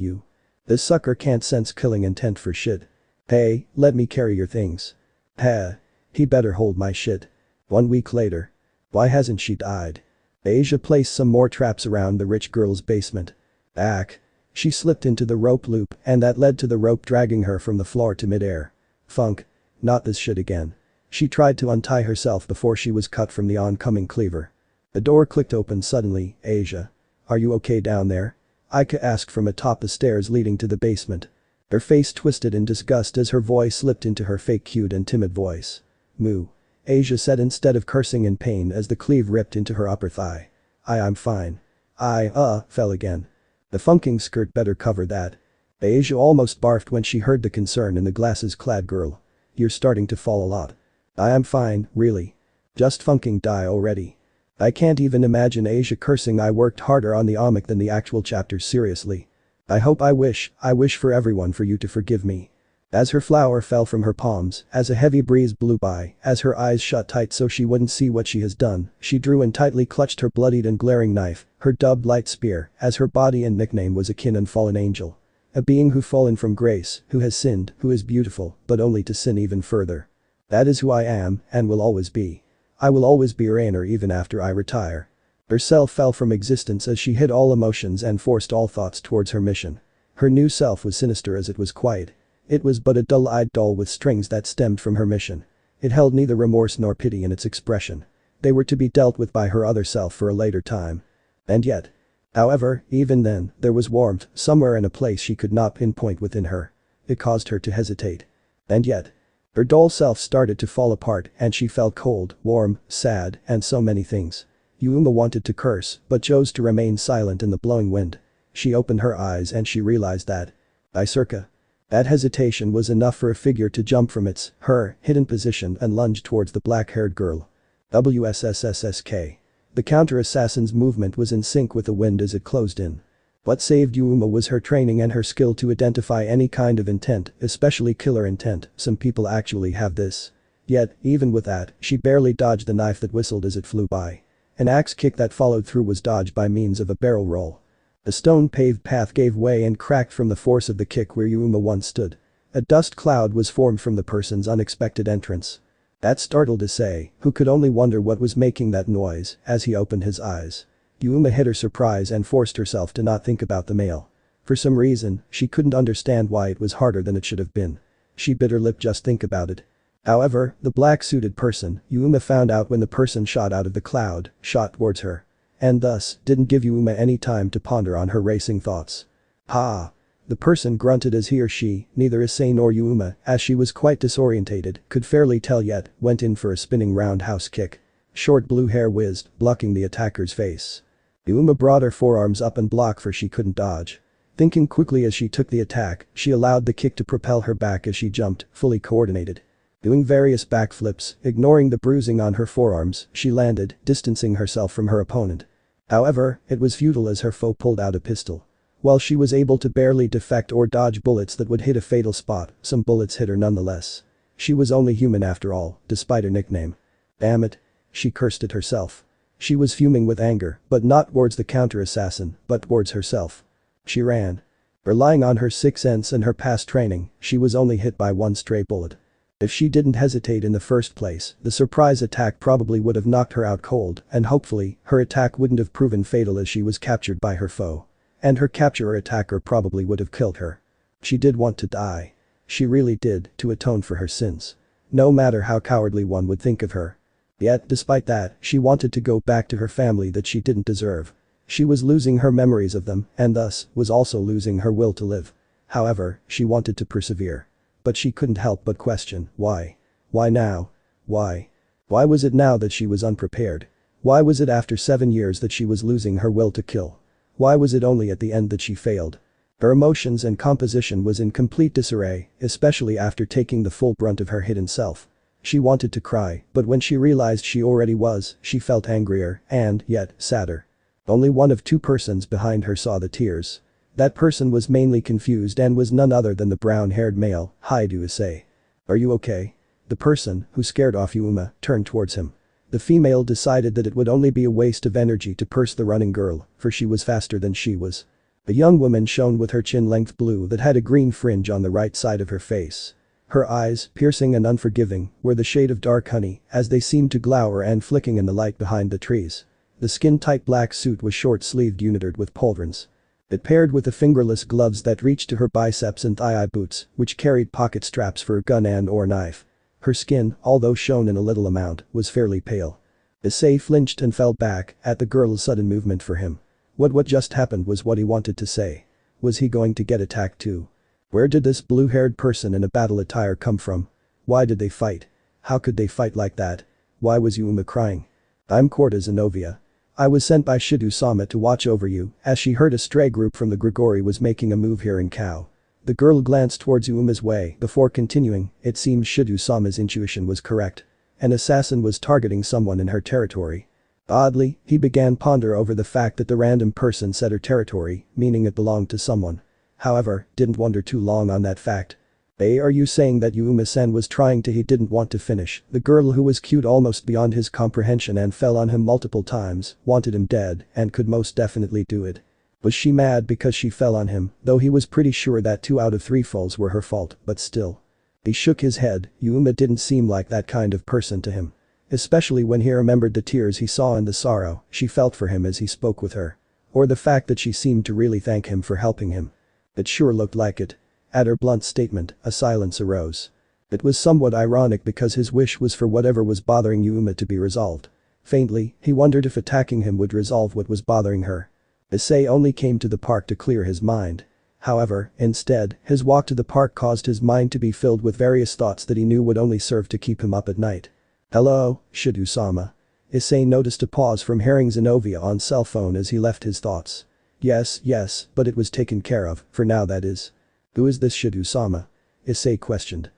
you. This sucker can't sense killing intent for shit. Hey, let me carry your things. Heh. He better hold my shit. 1 week later. Why hasn't she died? Asia placed some more traps around the rich girl's basement. Ack. She slipped into the rope loop and that led to the rope dragging her from the floor to midair. Funk. Not this shit again. She tried to untie herself before she was cut from the oncoming cleaver. The door clicked open suddenly. Asia. Are you okay down there? Aika asked from atop the stairs leading to the basement. Her face twisted in disgust as her voice slipped into her fake cute and timid voice. Moo. Asia said instead of cursing in pain as the cleave ripped into her upper thigh. I'm fine. Fell again. The funking skirt better cover that. Asia almost barfed when she heard the concern in the glasses-clad girl. You're starting to fall a lot. I'm fine, really. Just funking die already. I can't even imagine Asia cursing. I worked harder on the omic than the actual chapters, seriously. I wish for everyone for you to forgive me. As her flower fell from her palms, as a heavy breeze blew by, as her eyes shut tight so she wouldn't see what she has done, she drew and tightly clutched her bloodied and glaring knife, her dubbed light spear, as her body and nickname was akin and fallen angel. A being who fallen from grace, who has sinned, who is beautiful, but only to sin even further. That is who I am, and will always be. I will always be Raynare even after I retire. Her self fell from existence as she hid all emotions and forced all thoughts towards her mission. Her new self was sinister as it was quiet. It was but a dull-eyed doll with strings that stemmed from her mission. It held neither remorse nor pity in its expression. They were to be dealt with by her other self for a later time. And yet. However, even then, there was warmth somewhere in a place she could not pinpoint within her. It caused her to hesitate. And yet. Her doll self started to fall apart and she felt cold, warm, sad, and so many things. Yuma wanted to curse, but chose to remain silent in the blowing wind. She opened her eyes and she realized that. Circa. That hesitation was enough for a figure to jump from her hidden position and lunge towards the black-haired girl. WSSSSK. The counter-assassin's movement was in sync with the wind as it closed in. What saved Yuma was her training and her skill to identify any kind of intent, especially killer intent. Some people actually have this. Yet, even with that, she barely dodged the knife that whistled as it flew by. An axe kick that followed through was dodged by means of a barrel roll. The stone-paved path gave way and cracked from the force of the kick where Yuma once stood. A dust cloud was formed from the person's unexpected entrance. That startled Issei, who could only wonder what was making that noise as he opened his eyes. Yuma hid her surprise and forced herself to not think about the male. For some reason, she couldn't understand why it was harder than it should have been. She bit her lip just think about it. However, the black-suited person, Yuma found out when the person shot out of the cloud, shot towards her. And thus, didn't give Yuma any time to ponder on her racing thoughts. Ha! The person grunted as he or she, neither Issei nor Yuma, as she was quite disorientated, could fairly tell yet, went in for a spinning roundhouse kick. Short blue hair whizzed, blocking the attacker's face. Yuma brought her forearms up and blocked for she couldn't dodge. Thinking quickly as she took the attack, she allowed the kick to propel her back as she jumped, fully coordinated. Doing various backflips, ignoring the bruising on her forearms, she landed, distancing herself from her opponent. However, it was futile as her foe pulled out a pistol. While she was able to barely deflect or dodge bullets that would hit a fatal spot, some bullets hit her nonetheless. She was only human after all, despite her nickname. Damn it. She cursed at herself. She was fuming with anger, but not towards the counter-assassin, but towards herself. She ran. Relying on her sixth sense and her past training, she was only hit by one stray bullet. If she didn't hesitate in the first place, the surprise attack probably would have knocked her out cold, and hopefully, her attack wouldn't have proven fatal as she was captured by her foe. And her capturer attacker probably would have killed her. She did want to die. She really did, to atone for her sins. No matter how cowardly one would think of her. Yet, despite that, she wanted to go back to her family that she didn't deserve. She was losing her memories of them, and thus, was also losing her will to live. However, she wanted to persevere. But she couldn't help but question, why? Why now? Why? Why was it now that she was unprepared? Why was it after 7 years that she was losing her will to kill? Why was it only at the end that she failed? Her emotions and composition was in complete disarray, especially after taking the full brunt of her hidden self. She wanted to cry, but when she realized she already was, she felt angrier and, yet, sadder. Only one of two persons behind her saw the tears. That person was mainly confused and was none other than the brown-haired male, Issei. Are you okay? The person, who scared off Yuma, turned towards him. The female decided that it would only be a waste of energy to purse the running girl, for she was faster than she was. A young woman shone with her chin-length blue that had a green fringe on the right side of her face. Her eyes, piercing and unforgiving, were the shade of dark honey, as they seemed to glower and flicking in the light behind the trees. The skin-tight black suit was short-sleeved unitered with pauldrons. It paired with the fingerless gloves that reached to her biceps and thigh-high boots, which carried pocket straps for a gun and/or knife. Her skin, although shown in a little amount, was fairly pale. Issei flinched and fell back at the girl's sudden movement for him. What just happened was what he wanted to say. Was he going to get attacked too? Where did this blue-haired person in a battle attire come from? Why did they fight? How could they fight like that? Why was Yuma crying? I'm Zenovia. I was sent by Shido-sama to watch over you, as she heard a stray group from the Gremory was making a move here in Kao. The girl glanced towards Yuma's way before continuing, it seems Shido-sama's intuition was correct. An assassin was targeting someone in her territory. Oddly, he began ponder over the fact that the random person said her territory, meaning it belonged to someone. However, didn't wonder too long on that fact. Are you saying that Yuma-san was trying to? He didn't want to finish. The girl who was cute almost beyond his comprehension and fell on him multiple times, wanted him dead, and could most definitely do it. Was she mad because she fell on him, though he was pretty sure that 2 out of 3 falls were her fault, but still. He shook his head, Yuma didn't seem like that kind of person to him. Especially when he remembered the tears he saw and the sorrow she felt for him as he spoke with her. Or the fact that she seemed to really thank him for helping him. It sure looked like it. At her blunt statement, a silence arose. It was somewhat ironic because his wish was for whatever was bothering Yuma to be resolved. Faintly, he wondered if attacking him would resolve what was bothering her. Issei only came to the park to clear his mind. However, instead, his walk to the park caused his mind to be filled with various thoughts that he knew would only serve to keep him up at night. Hello, Shido-sama. Issei noticed a pause from hearing Zenovia on cell phone as he left his thoughts. Yes, but it was taken care of, for now that is. Who is this Shido-sama? Issei questioned.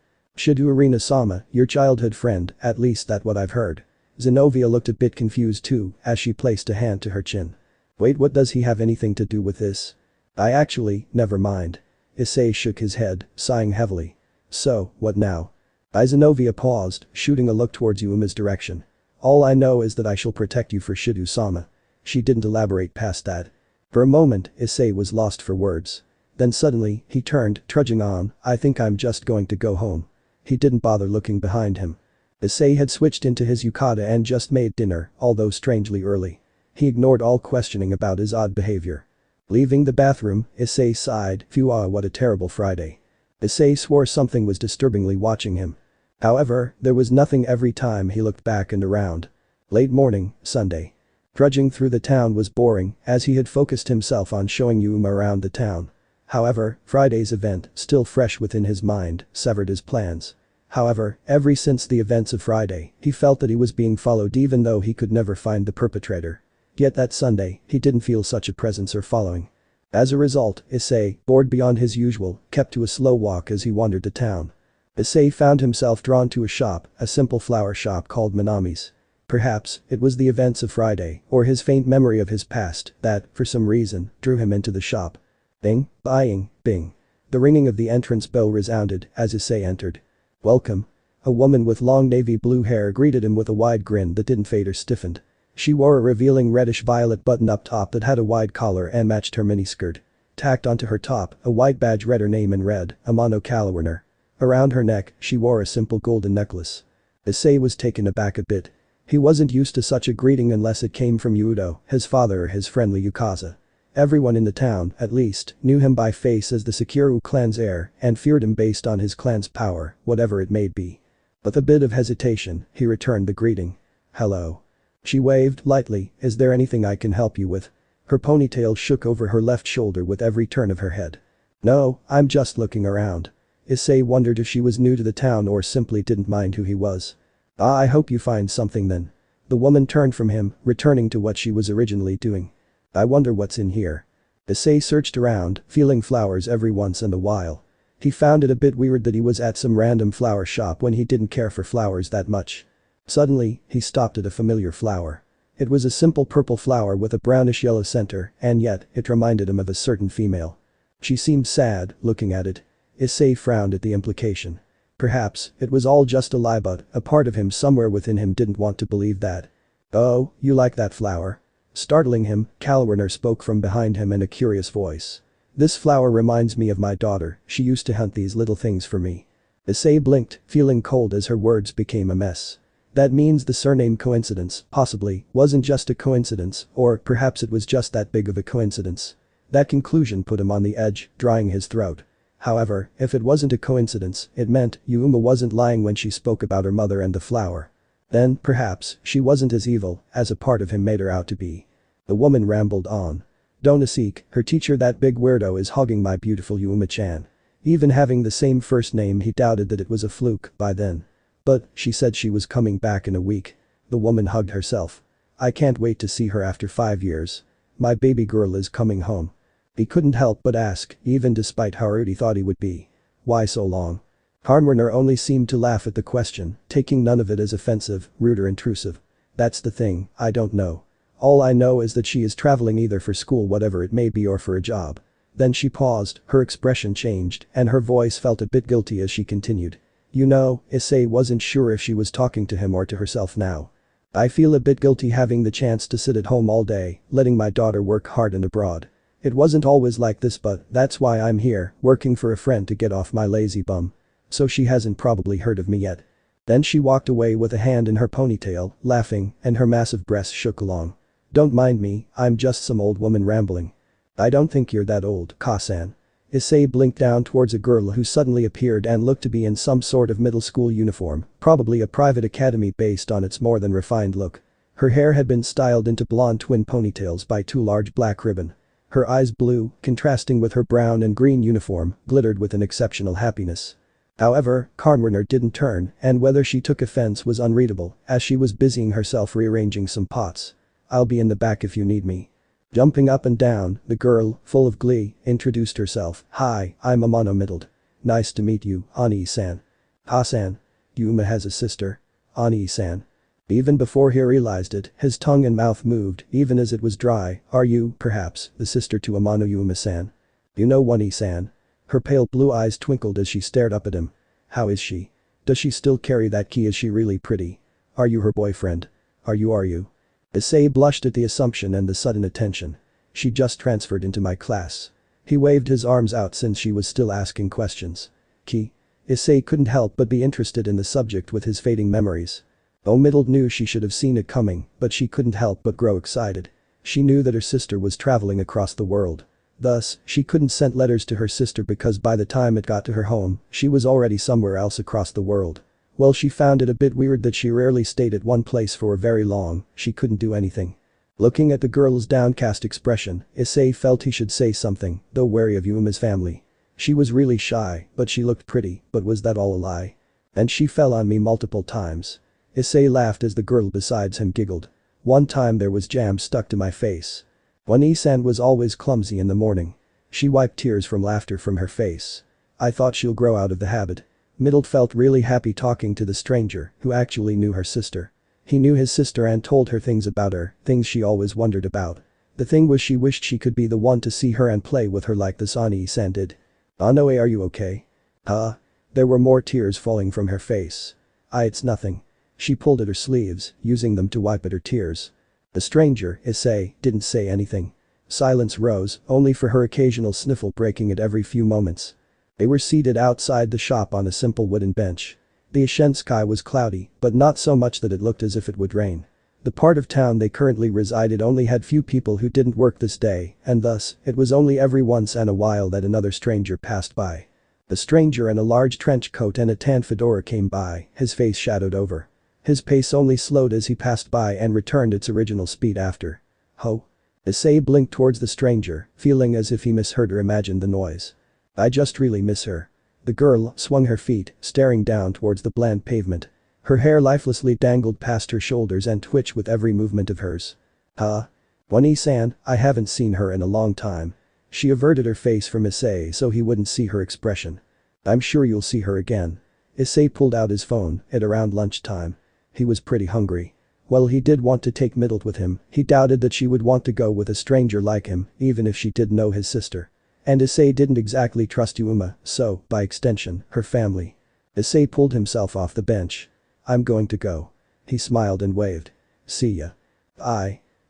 Irina-sama, your childhood friend, at least that's what I've heard. Zenovia looked a bit confused too, as she placed a hand to her chin. Wait, what does he have anything to do with this? Never mind. Issei shook his head, sighing heavily. So, what now? Zenovia paused, shooting a look towards Yuma's direction. All I know is that I shall protect you for Shido-sama. She didn't elaborate past that. For a moment, Issei was lost for words. Then suddenly, he turned, trudging on, I think I'm just going to go home. He didn't bother looking behind him. Issei had switched into his yukata and just made dinner, although strangely early. He ignored all questioning about his odd behavior. Leaving the bathroom, Issei sighed, phew, what a terrible Friday. Issei swore something was disturbingly watching him. However, there was nothing every time he looked back and around. Late morning, Sunday. Trudging through the town was boring, as he had focused himself on showing Yuma around the town. However, Friday's event, still fresh within his mind, severed his plans. However, ever since the events of Friday, he felt that he was being followed even though he could never find the perpetrator. Yet that Sunday, he didn't feel such a presence or following. As a result, Issei, bored beyond his usual, kept to a slow walk as he wandered the town. Issei found himself drawn to a shop, a simple flower shop called Minami's. Perhaps, it was the events of Friday, or his faint memory of his past, that, for some reason, drew him into the shop. Bing, buying, bing. The ringing of the entrance bell resounded as Issei entered. Welcome. A woman with long navy blue hair greeted him with a wide grin that didn't fade or stiffened. She wore a revealing reddish-violet button-up top that had a wide collar and matched her miniskirt. Tacked onto her top, a white badge read her name in red, Amano Calawerner. Around her neck, she wore a simple golden necklace. Issei was taken aback a bit. He wasn't used to such a greeting unless it came from Yudo, his father or his friendly Yakuza. Everyone in the town, at least, knew him by face as the Sekiryuu Clan's heir and feared him based on his clan's power, whatever it may be. With a bit of hesitation, he returned the greeting. Hello. She waved lightly, is there anything I can help you with? Her ponytail shook over her left shoulder with every turn of her head. No, I'm just looking around. Issei wondered if she was new to the town or simply didn't mind who he was. I hope you find something then. The woman turned from him, returning to what she was originally doing. I wonder what's in here. Issei searched around, feeling flowers every once in a while. He found it a bit weird that he was at some random flower shop when he didn't care for flowers that much. Suddenly, he stopped at a familiar flower. It was a simple purple flower with a brownish-yellow center, and yet, it reminded him of a certain female. She seemed sad, looking at it. Issei frowned at the implication. Perhaps, it was all just a lie, but a part of him somewhere within him didn't want to believe that. Oh, you like that flower? Startling him, Calawerner spoke from behind him in a curious voice. This flower reminds me of my daughter, she used to hunt these little things for me. Issei blinked, feeling cold as her words became a mess. That means the surname coincidence, possibly, wasn't just a coincidence, or perhaps it was just that big of a coincidence. That conclusion put him on the edge, drying his throat. However, if it wasn't a coincidence, it meant Yuma wasn't lying when she spoke about her mother and the flower. Then, perhaps, she wasn't as evil as a part of him made her out to be. The woman rambled on. Don't seek, her teacher, that big weirdo, is hogging my beautiful Yuma-chan. Even having the same first name, he doubted that it was a fluke by then. But, she said she was coming back in a week. The woman hugged herself. I can't wait to see her after 5 years. My baby girl is coming home. He couldn't help but ask, even despite how rude he thought he would be. Why so long? Harmwerner only seemed to laugh at the question, taking none of it as offensive, rude or intrusive. That's the thing, I don't know. All I know is that she is traveling either for school, whatever it may be, or for a job. Then she paused, her expression changed, and her voice felt a bit guilty as she continued. You know, Issei wasn't sure if she was talking to him or to herself now. I feel a bit guilty having the chance to sit at home all day, letting my daughter work hard and abroad. It wasn't always like this, but that's why I'm here, working for a friend to get off my lazy bum. So she hasn't probably heard of me yet. Then she walked away with a hand in her ponytail, laughing, and her massive breasts shook along. Don't mind me, I'm just some old woman rambling. I don't think you're that old, Ka-san. Issei blinked down towards a girl who suddenly appeared and looked to be in some sort of middle school uniform, probably a private academy based on its more than refined look. Her hair had been styled into blonde twin ponytails by 2 large black ribbon. Her eyes blue, contrasting with her brown and green uniform, glittered with an exceptional happiness. However, Harmwerner didn't turn, and whether she took offense was unreadable, as she was busying herself rearranging some pots. I'll be in the back if you need me. Jumping up and down, the girl, full of glee, introduced herself. Hi, I'm Amano Middlet. Nice to meet you, Ani-san. Ha-san. Yuma has a sister. Ani-san. Even before he realized it, his tongue and mouth moved, even as it was dry. Are you, perhaps, the sister to Amano Yuma-san? You know Wani-san. Her pale blue eyes twinkled as she stared up at him. How is she? Does she still carry that key? Is she really pretty? Are you her boyfriend? Are you? Issei blushed at the assumption and the sudden attention. She just transferred into my class. He waved his arms out since she was still asking questions. Key? Issei couldn't help but be interested in the subject with his fading memories. Middlet knew she should have seen it coming, but she couldn't help but grow excited. She knew that her sister was traveling across the world. Thus, she couldn't send letters to her sister because by the time it got to her home, she was already somewhere else across the world. Well, she found it a bit weird that she rarely stayed at one place for very long, she couldn't do anything. Looking at the girl's downcast expression, Issei felt he should say something, though wary of Yuma's family. She was really shy, but she looked pretty, but was that all a lie? And she fell on me multiple times. Issei laughed as the girl beside him giggled. One time there was jam stuck to my face. One-san was always clumsy in the morning. She wiped tears from laughter from her face. I thought she'll grow out of the habit. Middlet felt really happy talking to the stranger, who actually knew her sister. He knew his sister and told her things about her, things she always wondered about. The thing was she wished she could be the one to see her and play with her like this One-san did. Anoe, are you okay? Huh? There were more tears falling from her face. It's nothing. She pulled at her sleeves, using them to wipe at her tears. The stranger, Issei, didn't say anything. Silence rose, only for her occasional sniffle breaking at every few moments. They were seated outside the shop on a simple wooden bench. The Ashen sky was cloudy, but not so much that it looked as if it would rain. The part of town they currently resided only had few people who didn't work this day, and thus, it was only every once in a while that another stranger passed by. The stranger in a large trench coat and a tan fedora came by, his face shadowed over. His pace only slowed as he passed by and returned its original speed after. Ho! Issei blinked towards the stranger, feeling as if he misheard or imagined the noise. I just really miss her. The girl swung her feet, staring down towards the bland pavement. Her hair lifelessly dangled past her shoulders and twitched with every movement of hers. Huh? One-san, I haven't seen her in a long time. She averted her face from Issei so he wouldn't see her expression. I'm sure you'll see her again. Issei pulled out his phone at around lunchtime. He was pretty hungry. Well, he did want to take Middlet with him, he doubted that she would want to go with a stranger like him, even if she did know his sister. And Issei didn't exactly trust Yuma, so, by extension, her family. Issei pulled himself off the bench. I'm going to go. He smiled and waved. See ya.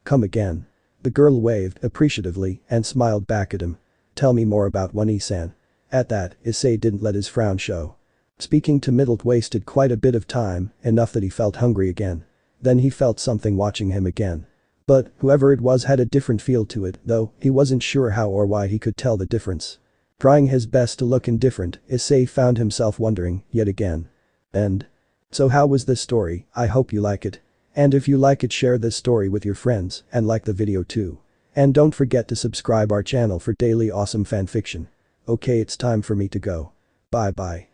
Come again. The girl waved appreciatively and smiled back at him. Tell me more about One-san. At that, Issei didn't let his frown show. Speaking to Middlet wasted quite a bit of time, enough that he felt hungry again. Then he felt something watching him again. But, whoever it was had a different feel to it, though he wasn't sure how or why he could tell the difference. Trying his best to look indifferent, Issei found himself wondering, yet again. And? So how was this story? I hope you like it. And if you like it, share this story with your friends and like the video too. And don't forget to subscribe our channel for daily awesome fanfiction. Okay, it's time for me to go. Bye bye.